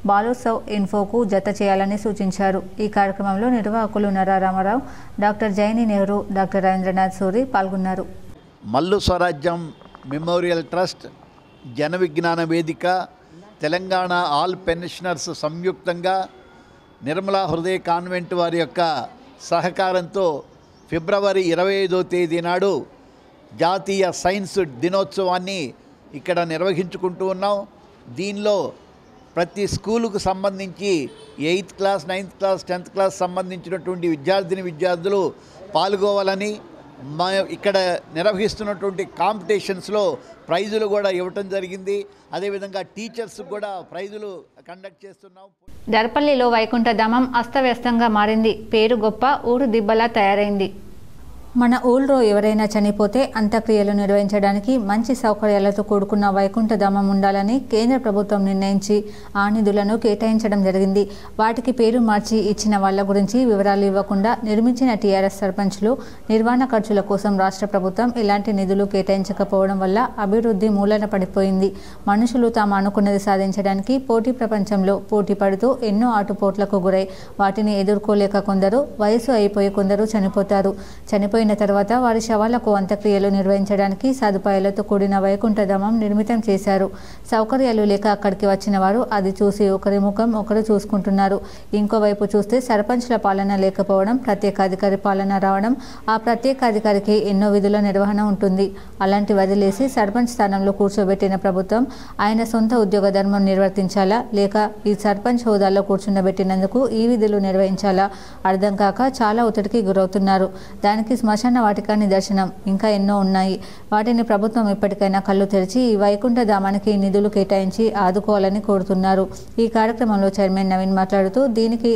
బాలోత్సవ్ ఇన్ఫోకు జత చేయాలని సూచించారు. ఈ కార్యక్రమంలో నిర్వాహకులు నర్రారామారావు, డాక్టర్ జయని నెహ్రూ, డాక్టర్ రవీంద్రనాథ్ సూరి పాల్గొన్నారు. మల్లు స్వరాజ్యం మెమోరియల్ ట్రస్ట్, జన విజ్ఞాన వేదిక, తెలంగాణ ఆల్ పెన్షనర్స్ సంయుక్తంగా నిర్మలా హృదయ కాన్వెంట్ వారి యొక్క సహకారంతో ఫిబ్రవరి 25వ తేదీ నాడు జాతీయ సైన్స్ దినోత్సవాన్ని ఇక్కడ నిర్వహించుకుంటూ ఉన్నాం. దీనిలో ప్రతి స్కూలుకు సంబంధించి 8th class, 9th class, 10th class సంబంధించినటువంటి విద్యార్థులు పాల్గొవాలని, ఇక్కడ నిర్వహిస్తున్నటువంటి కాంపిటీషన్స్లో ప్రైజులు కూడా ఇవ్వటం జరిగింది. అదేవిధంగా టీచర్స్ కూడా ప్రైజులు కండక్ట్ చేస్తున్నాం. దర్పల్లిలో వైకుంఠధామం అస్తవ్యస్తంగా మారింది. పేరు గొప్ప, ఊరు దిబ్బలా తయారైంది. మన ఊళ్ళో ఎవరైనా చనిపోతే అంత్యక్రియలు నిర్వహించడానికి మంచి సౌకర్యాలతో కూడుకున్న వైకుంఠధామం ఉండాలని కేంద్ర ప్రభుత్వం నిర్ణయించి ఆ నిధులను కేటాయించడం జరిగింది. వాటికి పేరు మార్చి ఇచ్చిన వాళ్ళ గురించి వివరాలు ఇవ్వకుండా నిర్మించిన టీఆర్ఎస్ సర్పంచ్లు నిర్వహణ ఖర్చుల కోసం రాష్ట్ర ప్రభుత్వం ఇలాంటి నిధులు కేటాయించకపోవడం వల్ల అభివృద్ధి మూలన పడిపోయింది. మనుషులు తాము అనుకున్నది సాధించడానికి పోటీ ప్రపంచంలో పోటీ పడుతూ ఎన్నో ఆటుపోట్లకు గురై వాటిని ఎదుర్కోలేక కొందరు వయసు అయిపోయి కొందరు చనిపోతారు. చనిపోయిన తర్వాత వారి శవాలకు అంత్యక్రియలు నిర్వహించడానికి సదుపాయాలతో కూడిన వైకుంఠధామం నిర్మితం చేశారు. సౌకర్యాలు లేక అక్కడికి వచ్చిన వారు అది చూసి ఒకరి ముఖం ఒకరు చూసుకుంటున్నారు. ఇంకోవైపు చూస్తే సర్పంచ్ల పాలన లేకపోవడం, ప్రత్యేకాధికారి పాలన రావడం, ఆ ప్రత్యేకాధికారికి ఎన్నో విధుల నిర్వహణ ఉంటుంది. అలాంటి వదిలేసి సర్పంచ్ స్థానంలో కూర్చోబెట్టిన ప్రభుత్వం ఆయన సొంత ఉద్యోగ ధర్మం నిర్వర్తించాలా లేక ఈ సర్పంచ్ హోదాలో కూర్చుండబెట్టినందుకు ఈ విధులు నిర్వహించాలా అర్థం కాక చాలా ఒత్తిడికి గురవుతున్నారు. దానికి శ్మశాన వాటిక నిదర్శనం. ఇంకా ఎన్నో ఉన్నాయి. వాటిని ప్రభుత్వం ఇప్పటికైనా కళ్ళు తెరిచి ఈ వైకుంఠధామానికి నిధులు కేటాయించి ఆదుకోవాలని కోరుతున్నారు. ఈ కార్యక్రమంలో చైర్మన్ నవీన్ మాట్లాడుతూ దీనికి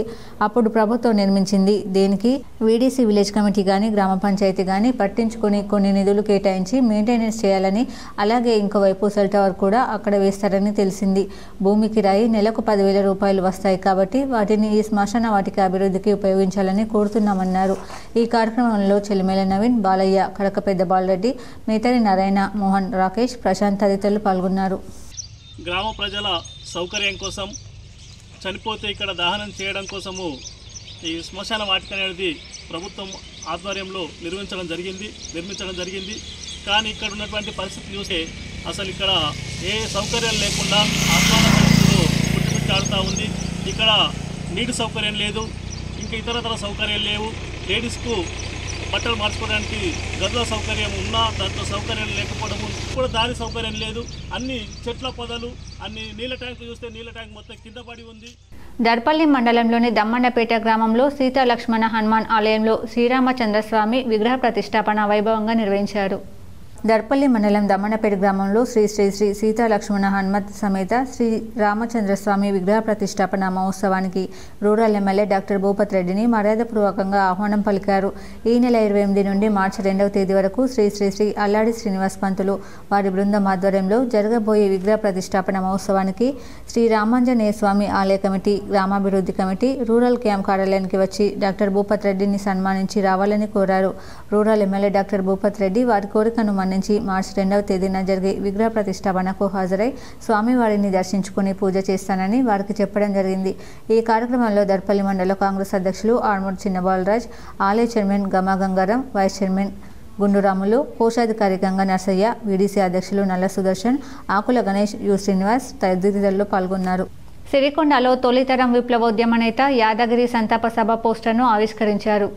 అప్పుడు ప్రభుత్వం నిర్మించింది, దేనికి వీడీసీ విలేజ్ కమిటీ కానీ గ్రామ పంచాయతీ కానీ పట్టించుకొని కొన్ని నిధులు కేటాయించి మెయింటెనెన్స్ చేయాలని, అలాగే ఇంకోవైపు సెల్ టవర్ కూడా అక్కడ వేస్తారని తెలిసింది. భూమి కిరాయి నెలకు 10,000 రూపాయలు వస్తాయి కాబట్టి వాటిని ఈ శ్మశాన వాటిక అభివృద్ధికి ఉపయోగించాలని కోరుతున్నామన్నారు. ఈ కార్యక్రమంలో చెలిమేల నవీన్, బాలయ్య, కడకపెద్ద బాలరెడ్డి, మేతరి నారాయణ, మోహన్, రాకేష్, ప్రశాంత్ తదితరులు పాల్గొన్నారు. గ్రామ ప్రజల సౌకర్యం కోసం, చనిపోతే ఇక్కడ దహనం చేయడం కోసము ఈ శ్మశాన వాటిక అనేది ప్రభుత్వం ఆధ్వర్యంలో నిర్మించడం జరిగింది. కానీ ఇక్కడ ఉన్నటువంటి పరిస్థితి చూస్తే అసలు ఇక్కడ ఏ సౌకర్యాలు లేకుండా ఆహ్లాద పరిస్థితుల్లో పుట్టుమిట్టాడుతూ ఉంది. ఇక్కడ నీటి సౌకర్యం లేదు, ఇంకా ఇతరతర సౌకర్యాలు లేవు. లేడీస్కు బట్టలు మార్చుకోవడానికి గదుల సౌకర్యం ఉన్నా దాంట్లో సౌకర్యం లేకపోవడము, కూడా దారి సౌకర్యం లేదు. అన్ని చెట్ల పొదలు, అన్ని నీళ్ళ ట్యాంకులు చూస్తే నీళ్ళ ట్యాంక్ మొత్తం కింద పడి ఉంది. దర్పల్లి మండలంలోని దమ్మన్నపేట గ్రామంలో సీతా లక్ష్మణ హనుమాన్ ఆలయంలో శ్రీరామచంద్రస్వామి విగ్రహ ప్రతిష్టాపన వైభవంగా నిర్వహించారు. దర్పల్లి మండలం దమ్మనపేట గ్రామంలో శ్రీ శ్రీ శ్రీ సీతా లక్ష్మణ హనుమత్ సమేత శ్రీ రామచంద్రస్వామి విగ్రహ ప్రతిష్టాపన మహోత్సవానికి రూరల్ ఎమ్మెల్యే డాక్టర్ భూపత్ రెడ్డిని మర్యాదపూర్వకంగా ఆహ్వానం పలికారు. ఈ నెల 28 నుండి మార్చి 2వ తేదీ వరకు శ్రీ శ్రీ శ్రీ అల్లాడి శ్రీనివాస్ పంతులు వారి బృందం ఆధ్వర్యంలో జరగబోయే విగ్రహ ప్రతిష్టాపన మహోత్సవానికి శ్రీ రామాంజనేయ స్వామి ఆలయ కమిటీ, గ్రామాభివృద్ధి కమిటీ రూరల్ క్యాంప్ కార్యాలయానికి వచ్చి డాక్టర్ భూపత్ రెడ్డిని సన్మానించి రావాలని కోరారు. Rural MLA doctor Bhupath Reddy వారి కోరికను నుంచి మార్చి 2వ తేదీన జరిగే విగ్రహ ప్రతిష్టాపనకు హాజరై స్వామివారిని దర్శించుకుని పూజ చేస్తానని వారికి చెప్పడం జరిగింది. ఈ కార్యక్రమంలో దర్పల్లి మండల కాంగ్రెస్ అధ్యక్షులు ఆర్మూర్ చిన్నబాలరాజ్, ఆలయ చైర్మన్ గమా గంగారం, వైస్ చైర్మన్ గుండురాములు, కోశాధికారి గంగా నర్సయ్య, వీడీసీ అధ్యక్షులు నల్ల సుదర్శన్, ఆకుల గణేష్, యు శ్రీనివాస్ తదితరులు పాల్గొన్నారు. సిరికొండలో తొలితరం విప్లవోద్యమ నేత యాదగిరి సంతాప సభ పోస్టర్ను ఆవిష్కరించారు.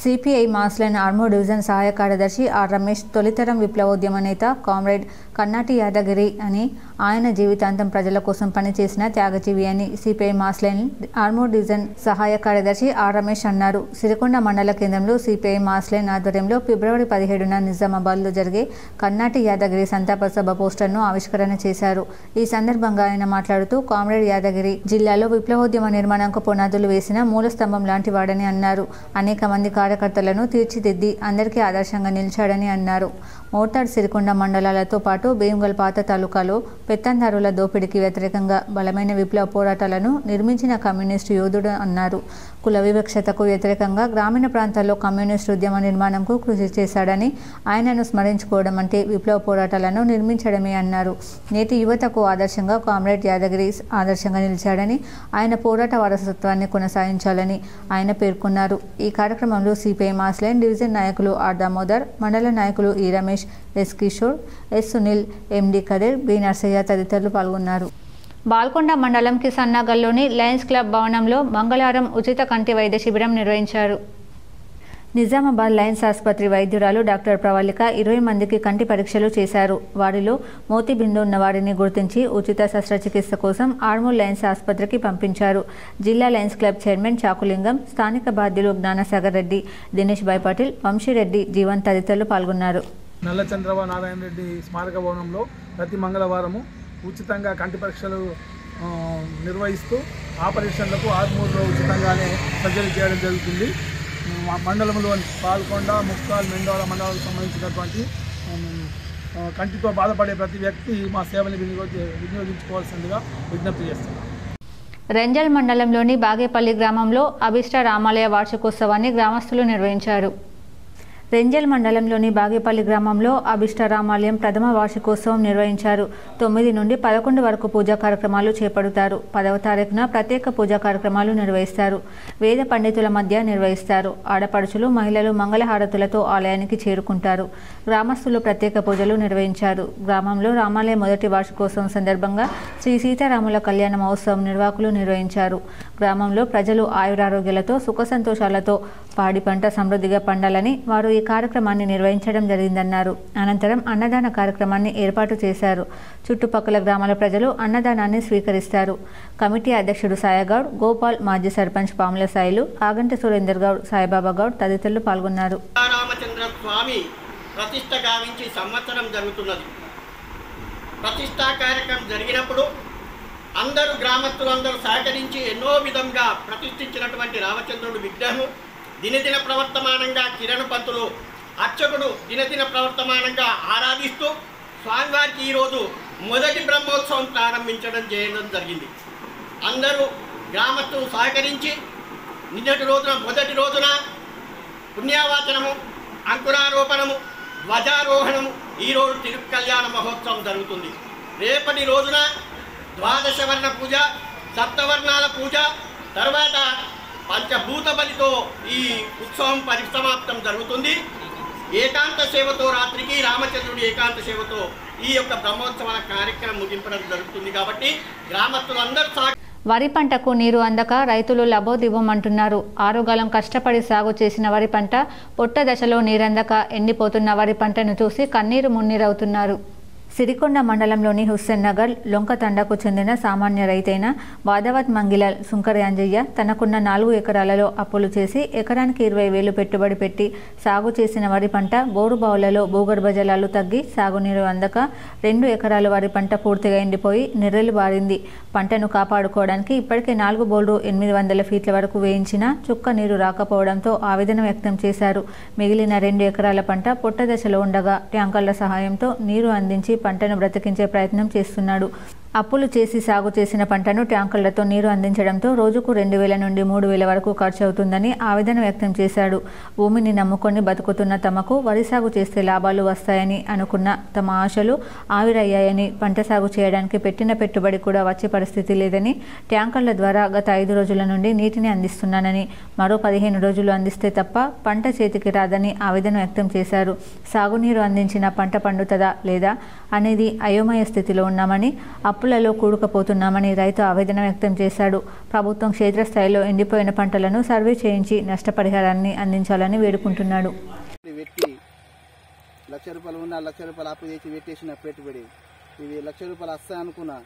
సిపిఐ మాస్లైన్ ఆర్మూర్ డివిజన్ సహాయ కార్యదర్శి ఆర్ రమేష్ తొలితరం విప్లవోద్యమ నేత కామ్రేడ్ కన్నాటి యాదగిరి అని, ఆయన జీవితాంతం ప్రజల కోసం పనిచేసిన త్యాగజీవి అని సిపిఐ మాస్లైన్ ఆర్మూర్ డివిజన్ సహాయ కార్యదర్శి ఆర్ రమేష్ అన్నారు. సిరికొండ మండల కేంద్రంలో సిపిఐ మాస్లైన్ ఆధ్వర్యంలో ఫిబ్రవరి 17న నిజామాబాద్లో జరిగే కన్నాటి యాదగిరి సంతాప సభ పోస్టర్ను ఆవిష్కరణ చేశారు. ఈ సందర్భంగా ఆయన మాట్లాడుతూ కామ్రేడ్ యాదగిరి జిల్లాలో విప్లవోద్యమ నిర్మాణంకు పునాదులు వేసిన మూలస్తంభం లాంటి వాడని అన్నారు. అనేక మంది కార్యకర్తలను తీర్చిదిద్ది అందరికీ ఆదర్శంగా నిలిచాడని అన్నారు. మోర్తాడ్, సిరికొండ మండలాలతో పాటు భీమ్గల్ పాత తాలూకాలో పెత్తందారుల దోపిడీకి వ్యతిరేకంగా బలమైన విప్లవ పోరాటాలను నిర్మించిన కమ్యూనిస్టు యోధుడు అన్నారు. కుల వివక్షతకు వ్యతిరేకంగా గ్రామీణ ప్రాంతాల్లో కమ్యూనిస్టు ఉద్యమ నిర్మాణంకు కృషి చేశాడని, ఆయనను స్మరించుకోవడం అంటే విప్లవ పోరాటాలను నిర్మించడమే అన్నారు. నేటి యువతకు ఆదర్శంగా కామ్రేడ్ యాదగిరి ఆదర్శంగా నిలిచాడని, ఆయన పోరాట వారసత్వాన్ని కొనసాగించాలని ఆయన పేర్కొన్నారు. ఈ కార్యక్రమంలో సిపిఐ మాస్లైన్ డివిజన్ నాయకులు ఆర్ దామోదర్, మండల నాయకులు ఈ రమేష్, ఎస్ కిషోర్, ఎస్ సునీల్, ఎండి కదీర్, బి నర్సయ్య తదితరులు పాల్గొన్నారు. బాల్కొండ మండలం కిసన్నగల్లోని లయన్స్ క్లబ్ భవనంలో మంగళవారం ఉచిత కంటి వైద్య శిబిరం నిర్వహించారు. నిజామాబాద్ లయన్స్ ఆసుపత్రి వైద్యురాలు డాక్టర్ ప్రవళిక 20 మందికి కంటి పరీక్షలు చేశారు. వారిలో మోతిబిందు ఉన్న వారిని గుర్తించి ఉచిత శస్త్రచికిత్స కోసం ఆర్మూర్ లయన్స్ ఆసుపత్రికి పంపించారు. జిల్లా లయన్స్ క్లబ్ చైర్మన్ చాకులింగం, స్థానిక బాధ్యులు జ్ఞానసాగర్ రెడ్డి, దినేష్ భాయ్ పాటిల్, వంశీరెడ్డి, జీవన్ తదితరులు పాల్గొన్నారు. నల్ల చంద్రబాబు నారాయణ రెడ్డి స్మారక భవనంలో ప్రతి మంగళవారము ఉచితంగా కంటి పరీక్షలు నిర్వహిస్తూ ఆపరేషన్లకు ఆర్మూర్లో ఉచితంగానే సర్జరీ చేయడం జరుగుతుంది. మండలంలోని పాల్కొండ, ముక్కాల్, మెండోల మండలాలకు సంబంధించినటువంటి కంటితో బాధపడే ప్రతి వ్యక్తి మా సేవలు వినియోగించుకోవాల్సిందిగా విజ్ఞప్తి చేస్తున్నాం. రెంజల్ మండలంలోని బాగేపల్లి గ్రామంలో అభిష్ట రామాలయ వార్షికోత్సవాన్ని గ్రామస్తులు నిర్వహించారు. రెంజల్ మండలంలోని బాగేపల్లి గ్రామంలో అభిష్ట రామాలయం ప్రథమ వార్షికోత్సవం నిర్వహించారు. 9 నుండి 11 వరకు పూజా కార్యక్రమాలు చేపడతారు. 10వ తారీఖున ప్రత్యేక పూజా కార్యక్రమాలు నిర్వహిస్తారు. వేద పండితుల మధ్య నిర్వహిస్తారు. ఆడపడుచులు, మహిళలు మంగళహారతులతో ఆలయానికి చేరుకుంటారు. గ్రామస్తులు ప్రత్యేక పూజలు నిర్వహించారు. గ్రామంలో రామాలయ మొదటి వార్షికోత్సవం సందర్భంగా శ్రీ సీతారాముల కళ్యాణ మహోత్సవం నిర్వాహకులు నిర్వహించారు. గ్రామంలో ప్రజలు ఆయురారోగ్యాలతో సుఖ సంతోషాలతో పాడి పంట సమృద్ధిగా పండాలని వారు ఈ కార్యక్రమాన్ని నిర్వహించడం జరిగిందన్నారు. అనంతరం అన్నదాన కార్యక్రమాన్ని ఏర్పాటు చేశారు. చుట్టుపక్కల గ్రామాల ప్రజలు అన్నదానాన్ని స్వీకరిస్తారు. కమిటీ అధ్యక్షుడు సాయగౌడ్, గోపాల్, మాజీ సర్పంచ్ పాముల సాయిలు, ఆగంటి సురేందర్ గౌడ్, సాయిబాబా గౌడ్ తదితరులు పాల్గొన్నారు. రామచంద్ర స్వామి ప్రతిష్ట గావించి సంవత్సరం జరుగుతున్నది. ప్రతిష్టా కార్యక్రమం జరిగినప్పుడు అందరూ గ్రామస్తులందరూ సహకరించి ఎన్నో విధంగా ప్రతిష్ఠించినటువంటి రామచంద్రుడు విగ్రహం దినదిన ప్రవర్తమానంగా కిరణ్ పంతులు అర్చకుడు దినదిన ప్రవర్తమానంగా ఆరాధిస్తూ స్వామివారికి ఈరోజు మొదటి బ్రహ్మోత్సవం ప్రారంభించడం చేయడం జరిగింది. అందరూ గ్రామస్తులు సహకరించి మొదటి రోజున పుణ్యావాచనము, అంకురారోపణము, ధ్వజారోహణము, ఈరోజు తిరుకల్యాణ మహోత్సవం జరుగుతుంది. రేపటి రోజున ద్వాదశవర్ణ పూజ, సప్తవర్ణాల పూజ, తర్వాత పంచభూత బలితో ఈ ఉత్సవం పరిసమాప్తం జరుగుతుంది. ఏకాంత సేవతో రాత్రికి రామచంద్రుడి ఏకాంత సేవతో ఈ యొక్క బ్రహ్మోత్సవాల కార్యక్రమం ముగింపడం జరుగుతుంది. కాబట్టి గ్రామస్తులందరూ వరి పంటకు నీరు అందక రైతులు లబోదిబోమంటున్నారు. ఆరుగాలం కష్టపడి సాగు చేసిన వరి పంట పొట్ట దశలో నీరందక ఎండిపోతున్న వరి పంటను చూసి కన్నీరు మున్నీరవుతున్నారు. సిరికొండ మండలంలోని హుస్సేన్ నగర్ లొంకతండకు చెందిన సామాన్య రైతైన వాదవత్ మంగిలాల్ సుంకర్యాంజయ్య తనకున్న 4 ఎకరాలలో అప్పులు చేసి ఎకరానికి 20,000 పెట్టుబడి పెట్టి సాగు చేసిన వరి పంట బోరు బావులలో భూగర్భ జలాలు తగ్గి సాగునీరు అందక 2 ఎకరాల వరి పంట పూర్తిగా ఎండిపోయి నెర్రెలు బారింది. పంటను కాపాడుకోవడానికి ఇప్పటికే 4 బోర్లు 800 ఫీట్ల వరకు వేయించినా చుక్క నీరు రాకపోవడంతో ఆవేదన వ్యక్తం చేశారు. మిగిలిన 2 ఎకరాల పంట పొట్ట దశలో ఉండగా ట్యాంకర్ల సహాయంతో నీరు అందించి పంటను బ్రతికించే ప్రయత్నం చేస్తున్నాడు. అప్పులు చేసి సాగు చేసిన పంటను ట్యాంకర్లతో నీరు అందించడంతో రోజుకు 2,000 నుండి 3,000 వరకు ఖర్చు అవుతుందని ఆవేదన వ్యక్తం చేశాడు. భూమిని నమ్ముకొని బతుకుతున్న తమకు వరి సాగు చేస్తే లాభాలు వస్తాయని అనుకున్న తమ ఆశలు ఆవిరయ్యాయని, పంట సాగు చేయడానికి పెట్టిన పెట్టుబడి కూడా వచ్చే పరిస్థితి లేదని, ట్యాంకర్ల ద్వారా గత 5 రోజుల నుండి నీటిని అందిస్తున్నానని, మరో 15 రోజులు అందిస్తే తప్ప పంట చేతికి రాదని ఆవేదన వ్యక్తం చేశారు. సాగునీరు అందించిన పంట పండుతుందా లేదా అనేది అయోమయ స్థితిలో ఉన్నామని, అప్పులలో కూడుకుపోతున్నామని రైతు ఆవేదన వ్యక్తం చేశాడు. ప్రభుత్వం క్షేత్రస్థాయిలో ఎండిపోయిన పంటలను సర్వే చేయించి నష్టపరిహారాన్ని అందించాలని వేడుకుంటున్నాడు. ₹1,00,000 ఉన్న ₹1,00,000 అప్పు చేసి పెట్టేసిన పెట్టుబడి ఇవి ₹1,00,000 వస్తాయి అనుకున్నా,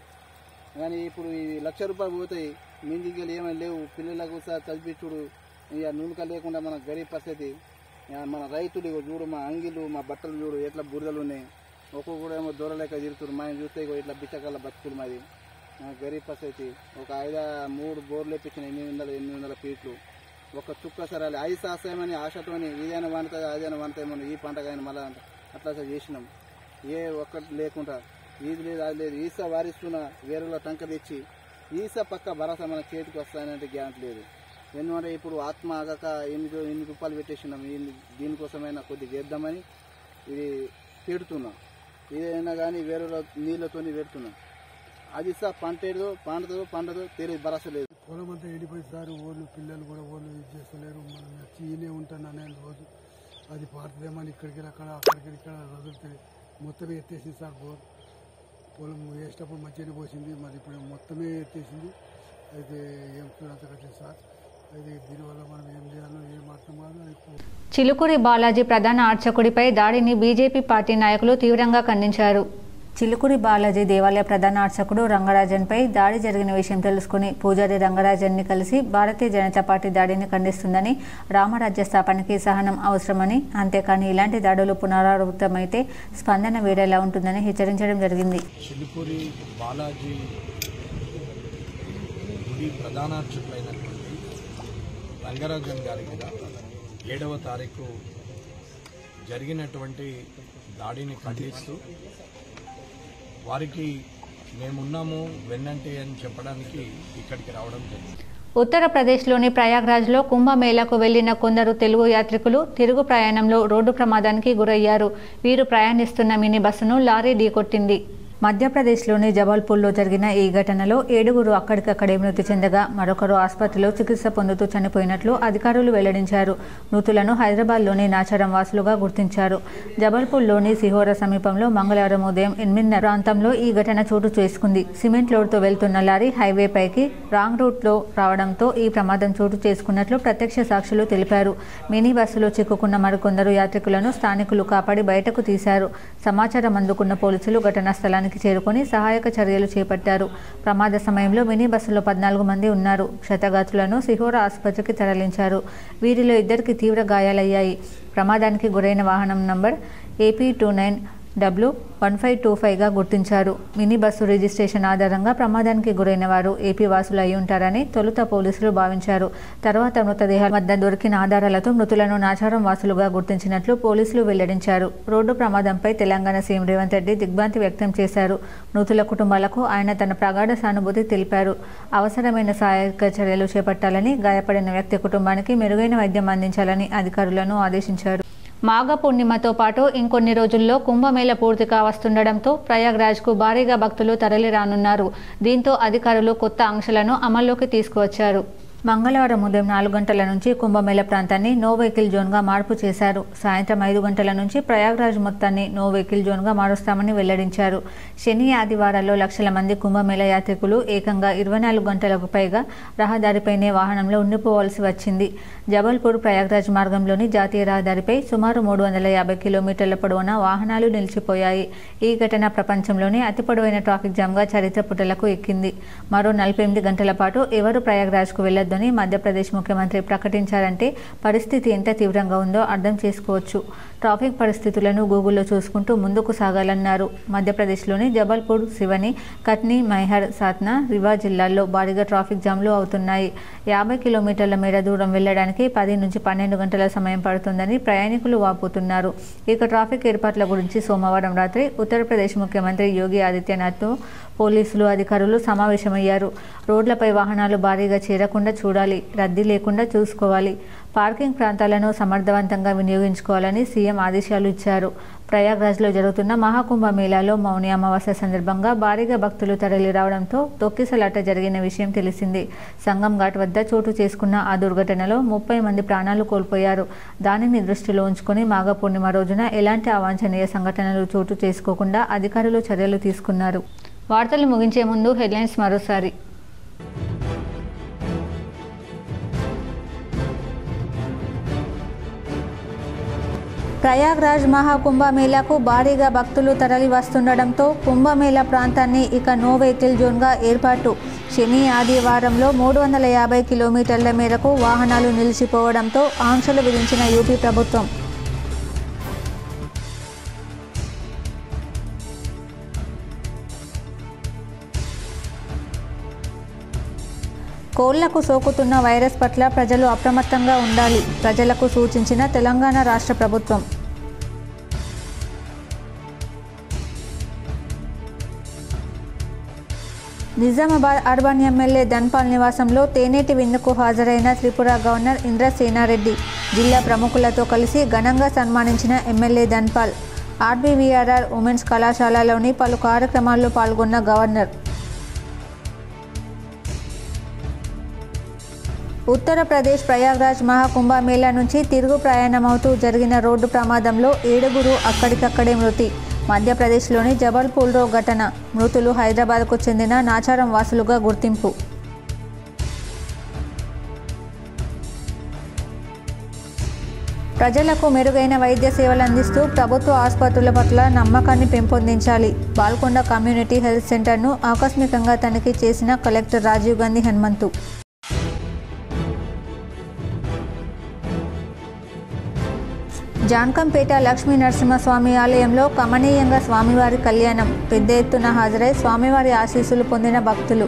కానీ ఇప్పుడు ఇవి ₹1,00,000 పోతాయి. మిందికి ఏమీ లేవు. పిల్లలకు చదివించుడు ఇక నూనెక లేకుండా మన గరీబ్ పరిస్థితి. మన రైతులు చూడు, మా అంగిలు మా బట్టలు చూడు ఎట్లా బురదలు ఉన్నాయి. ఒక్కొక్కడు ఏమో దూరలేక తిరుగుతున్నారు. మనం చూస్తే ఇట్లా బిచ్చకాల బతుకులు మాది గరీబ్ పరిస్థితి. ఒక 3 బోర్లు వేపించిన 800 ఫీట్లు ఒక చుక్క సరాలి 5 శాసమని ఆశతోని ఇదైనా వండుతుంది అదైనా వండుతాయి. ఈ పంట కానీ మళ్ళీ అట్లా చేసినాం. ఏ ఒక్కటి లేకుండా ఇది లేదు అది లేదు. ఈసా వారిస్తున్న వేరేలో టంక తెచ్చి ఈసా పక్క భరోసా మన చేతికి వస్తాయనంటే గ్యారంటీ లేదు. ఎందుకంటే ఇప్పుడు ఆత్మ ఆగక ఎన్ని రూపాయలు పెట్టేసినాం. దీనికోసమైనా కొద్దిగా వేద్దామని ఇది పెడుతున్నాం. ఏదైనా కానీ వేరే నీళ్ళతో పెడుతున్నాం. అది సార్ పంట ఏదో పండదో తెలియదు, భరోసా లేదు. పొలం అంతా ఎండిపోయి సార్. ఓళ్ళు పిల్లలు కూడా ఓళ్ళు ఇది చేస్తలేరు. మనం ఈయనే ఉంటాను నేను రోజు. అది పారుతుందేమని ఇక్కడికి అక్కడికి ఇక్కడ వదిలితే మొత్తమే ఎత్తేసింది సార్. పొలం వేసేటప్పుడు మంచిగానే పోసింది, మరి ఇప్పుడు మొత్తమే ఎత్తేసింది. అయితే ఏం చూడంత కట్టింది సార్. అయితే దీనివల్ల మనం ఏం చేయాలో ఏం అర్థం కాదు. చిలుకూరి బాలాజీ ప్రధాన అర్చకుడిపై దాడిని బీజేపీ పార్టీ నాయకులు తీవ్రంగా ఖండించారు. చిలుకూరి బాలాజీ దేవాలయ ప్రధాన అర్చకుడు రంగరాజన్పై దాడి జరిగిన విషయం తెలుసుకుని పూజారి రంగరాజన్ని కలిసి భారతీయ జనతా పార్టీ దాడిని ఖండిస్తుందని, రామరాజ్య స్థాపనకి సహనం అవసరమని, అంతేకాని ఇలాంటి దాడులు పునరావృతమైతే స్పందన వేరేలా ఉంటుందని హెచ్చరించడం జరిగింది. చిలుకూరి బాలాజీ గుడి ప్రధాన అర్చకులైనటువంటి రంగరాజన్ గారి మీద 7వ తారీఖు జరిగినటువంటి దాడిని ఖండిస్తూ వారికి మేమున్నాము వెన్నంటే అని చెప్పడానికి ఇక్కడికి రావడం జరిగింది. ఉత్తరప్రదేశ్లోని ప్రయాగ్రాజ్లో కుంభమేళాకు వెళ్లిన కొందరు తెలుగు యాత్రికులు తిరుగు ప్రయాణంలో రోడ్డు ప్రమాదానికి గురయ్యారు. వీరు ప్రయాణిస్తున్న మినీ బస్సును లారీ ఢీకొట్టింది. మధ్యప్రదేశ్లోని జబల్పూర్లో జరిగిన ఈ ఘటనలో 7గురు అక్కడికక్కడే మృతి చెందగా మరొకరు ఆసుపత్రిలో చికిత్స పొందుతూ చనిపోయినట్లు అధికారులు వెల్లడించారు. మృతులను హైదరాబాద్లోని నాచారం వాసులుగా గుర్తించారు. జబల్పూర్లోని సిహోరా సమీపంలో మంగళవారం ఉదయం 8:30 ప్రాంతంలో ఈ ఘటన చోటు చేసుకుంది. సిమెంట్ లోడ్తో వెళ్తున్న లారీ హైవేపైకి రాంగ్ రూట్లో రావడంతో ఈ ప్రమాదం చోటు చేసుకున్నట్లు ప్రత్యక్ష సాక్షులు తెలిపారు. మినీ బస్సులో చిక్కుకున్న మరికొందరు యాత్రికులను స్థానికులు కాపాడి బయటకు తీశారు. సమాచారం అందుకున్న పోలీసులు ఘటనా స్థలానికి చేరుకొని సహాయక చర్యలు చేపట్టారు. ప్రమాద సమయంలో మినీ బస్సులో 14 మంది ఉన్నారు. క్షతగాత్రులను సిహోరా ఆసుపత్రికి తరలించారు. వీరిలో 2కి తీవ్ర గాయాలయ్యాయి. ప్రమాదానికి గురైన వాహనం నంబర్ AP29W1525గా గుర్తించారు. మినీ బస్సు రిజిస్ట్రేషన్ ఆధారంగా ప్రమాదానికి గురైన వారు ఏపీ వాసులు అయి ఉంటారని తొలుత పోలీసులు భావించారు. తర్వాత మృతదేహాల వద్ద దొరికిన ఆధారాలతో మృతులను నాచారం వాసులుగా గుర్తించినట్లు పోలీసులు వెల్లడించారు. రోడ్డు ప్రమాదంపై తెలంగాణ సీఎం రేవంత్ రెడ్డి దిగ్భ్రాంతి వ్యక్తం చేశారు. మృతుల కుటుంబాలకు ఆయన తన ప్రగాఢ సానుభూతి తెలిపారు. అవసరమైన సహాయక చర్యలు చేపట్టాలని, గాయపడిన వ్యక్తి కుటుంబానికి మెరుగైన వైద్యం అందించాలని అధికారులను ఆదేశించారు. మాఘ పూర్ణిమతో పాటు ఇంకొన్ని రోజుల్లో కుంభమేళ పూర్తిగా వస్తుండటంతో ప్రయాగ్రాజ్కు భారీగా భక్తులు తరలి రానున్నారు. దీంతో అధికారులు కొత్త ఆంక్షలను అమల్లోకి తీసుకువచ్చారు. మంగళవారం ఉదయం 4 గంటల నుంచి కుంభమేళ ప్రాంతాన్ని నో వెహికల్ జోన్గా మార్పు చేశారు. సాయంత్రం 5 గంటల నుంచి ప్రయాగ్రాజ్ మొత్తాన్ని నో వెహికల్ జోన్గా మారుస్తామని వెల్లడించారు. శని ఆదివారాల్లో లక్షల మంది కుంభమేళ యాత్రికులు ఏకంగా 24 గంటలకు పైగా రహదారిపైనే వాహనంలో ఉండిపోవాల్సి వచ్చింది. జబల్పూర్ ప్రయాగ్రాజ్ మార్గంలోని జాతీయ రహదారిపై సుమారు 350 కిలోమీటర్ల పొడవున వాహనాలు నిలిచిపోయాయి. ఈ ఘటన ప్రపంచంలోనే అతి పొడవైన ట్రాఫిక్ జామ్గా చరిత్ర పుటలకు ఎక్కింది. మరో 48 గంటల పాటు ఎవరు ప్రయాగ్రాజ్కు వెళ్లొద్దని మధ్యప్రదేశ్ ముఖ్యమంత్రి ప్రకటించారంటే పరిస్థితి ఎంత తీవ్రంగా ఉందో అర్థం చేసుకోవచ్చు. ట్రాఫిక్ పరిస్థితులను గూగుల్లో చూసుకుంటూ ముందుకు సాగాలన్నారు. మధ్యప్రదేశ్లోని జబల్పూర్, సివని, కట్నీ, మైహర్, సాత్నా, రివా జిల్లాల్లో భారీగా ట్రాఫిక్ జామ్లు అవుతున్నాయి. 50 కిలోమీటర్ల మేర దూరం వెళ్లడానికి 10 నుంచి 12 గంటల సమయం పడుతుందని ప్రయాణికులు వాపోతున్నారు. ఇక ట్రాఫిక్ ఏర్పాట్ల గురించి సోమవారం రాత్రి ఉత్తరప్రదేశ్ ముఖ్యమంత్రి యోగి ఆదిత్యనాథ్తో పోలీసులు, అధికారులు సమావేశమయ్యారు. రోడ్లపై వాహనాలు భారీగా చేరకుండా చూడాలి, రద్దీ లేకుండా చూసుకోవాలి, పార్కింగ్ ప్రాంతాలను సమర్థవంతంగా వినియోగించుకోవాలని సీఎం ఆదేశాలు ఇచ్చారు. ప్రయాగ్రాజ్లో జరుగుతున్న మహాకుంభ మేళాలో మౌని అమావాస్య సందర్భంగా భారీగా భక్తులు తరలి రావడంతో తొక్కిసలాట జరిగిన విషయం తెలిసింది. సంగం ఘాట్ వద్ద చోటు చేసుకున్న ఆ దుర్ఘటనలో 30 మంది ప్రాణాలు కోల్పోయారు. దానిని దృష్టిలో ఉంచుకొని మాఘ పూర్ణిమ రోజున ఎలాంటి అవాంఛనీయ సంఘటనలు చోటు చేసుకోకుండా అధికారులు చర్యలు తీసుకున్నారు. వార్తలు ముగించే ముందు హెడ్లైన్స్ మరోసారి. ప్రయాగ్రాజ్ మహాకుంభమేళాకు భారీగా భక్తులు తరలి వస్తుండటంతో కుంభమేళా ప్రాంతాన్ని ఇక నో వెహికల్ జోన్గా ఏర్పాటు. శని ఆదివారంలో 350 కిలోమీటర్ల మేరకు వాహనాలు నిలిచిపోవడంతో ఆంక్షలు విధించిన యూపీ ప్రభుత్వం. కోళ్లకు సోకుతున్న వైరస్ పట్ల ప్రజలు అప్రమత్తంగా ఉండాలి. ప్రజలకు సూచించిన తెలంగాణ రాష్ట్ర ప్రభుత్వం. నిజామాబాద్ అర్బన్ ఎమ్మెల్యే ధన్పాల్ నివాసంలో తేనేటి విందుకు హాజరైన త్రిపుర గవర్నర్ ఇంద్రసేనారెడ్డి జిల్లా ప్రముఖులతో కలిసి ఘనంగా సన్మానించిన ఎమ్మెల్యే ధన్పాల్. ఆర్బీవీఆర్ఆర్ ఉమెన్స్ కళాశాలలోని పలు కార్యక్రమాల్లో పాల్గొన్న గవర్నర్. ఉత్తరప్రదేశ్ ప్రయాగ్రాజ్ మహాకుంభమేళా నుంచి తిరుగు ప్రయాణమవుతూ జరిగిన రోడ్డు ప్రమాదంలో 7గురు అక్కడికక్కడే మృతి. మధ్యప్రదేశ్లోని జబల్పూర్లో ఘటన. మృతులు హైదరాబాద్కు చెందిన నాచారం వాసులుగా గుర్తింపు. ప్రజలకు మెరుగైన వైద్య సేవలు అందిస్తూ ప్రభుత్వ ఆసుపత్రుల పట్ల నమ్మకాన్ని పెంపొందించాలి. బాల్కొండ కమ్యూనిటీ హెల్త్ సెంటర్ను ఆకస్మికంగా తనిఖీ చేసిన కలెక్టర్ రాజీవ్ గాంధీ హనుమంతు. జాన్కంపేట లక్ష్మీ నరసింహస్వామి ఆలయంలో కమనీయంగా స్వామివారి కళ్యాణం. పెద్ద ఎత్తున హాజరై స్వామివారి ఆశీస్సులు పొందిన భక్తులు.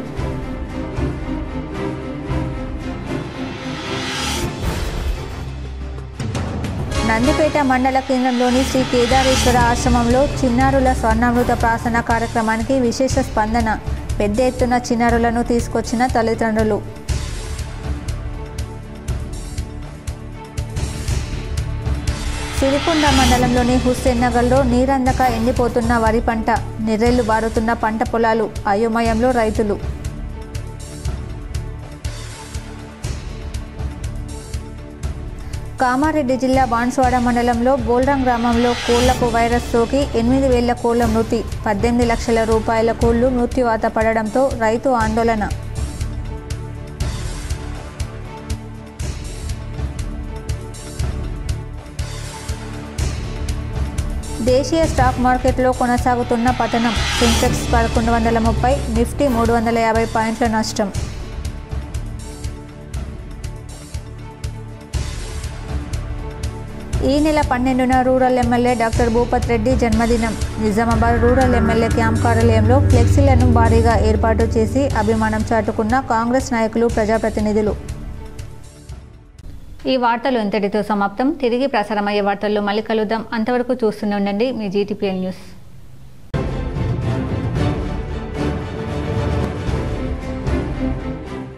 నందిపేట మండల కేంద్రంలోని శ్రీ కేదారేశ్వర ఆశ్రమంలో చిన్నారుల స్వర్ణామృత ప్రాసన కార్యక్రమానికి విశేష స్పందన. పెద్ద ఎత్తున చిన్నారులను తీసుకొచ్చిన తల్లిదండ్రులు. సిరికొండ మండలంలోని హుస్సేన్ నగర్లో నీరందక ఎండిపోతున్న వరి పంట. నిర్రెళ్లు బారుతున్న పంట పొలాలు. అయోమయంలో రైతులు. కామారెడ్డి జిల్లా బాన్స్వాడ మండలంలో బోల్రంగ్ గ్రామంలో కోళ్లకు వైరస్ సోకి 8,000 కోళ్ల మృతి. 18 లక్షల రూపాయల కోళ్లు మృత్యువాత పడడంతో రైతు ఆందోళన. దేశీయ స్టాక్ మార్కెట్లో కొనసాగుతున్న పతనం. సెన్సెక్స్ 1130, నిఫ్టీ 350 పాయింట్ల నష్టం. ఈ నెల 12న rural MLA doctor Bhupath Reddy జన్మదినం. నిజామాబాద్ రూరల్ ఎమ్మెల్యే క్యాంప్ కార్యాలయంలో ఫ్లెక్సీలను భారీగా ఏర్పాటు చేసి అభిమానం చాటుకున్న కాంగ్రెస్ నాయకులు, ప్రజాప్రతినిధులు. ఈ వార్తలు ఇంతటితో సమాప్తం. తిరిగి ప్రసారమయ్యే వార్తల్లో మళ్ళీ కలుద్దాం. అంతవరకు చూస్తూనే ఉండండి మీ జీటీపీఎన్ న్యూస్.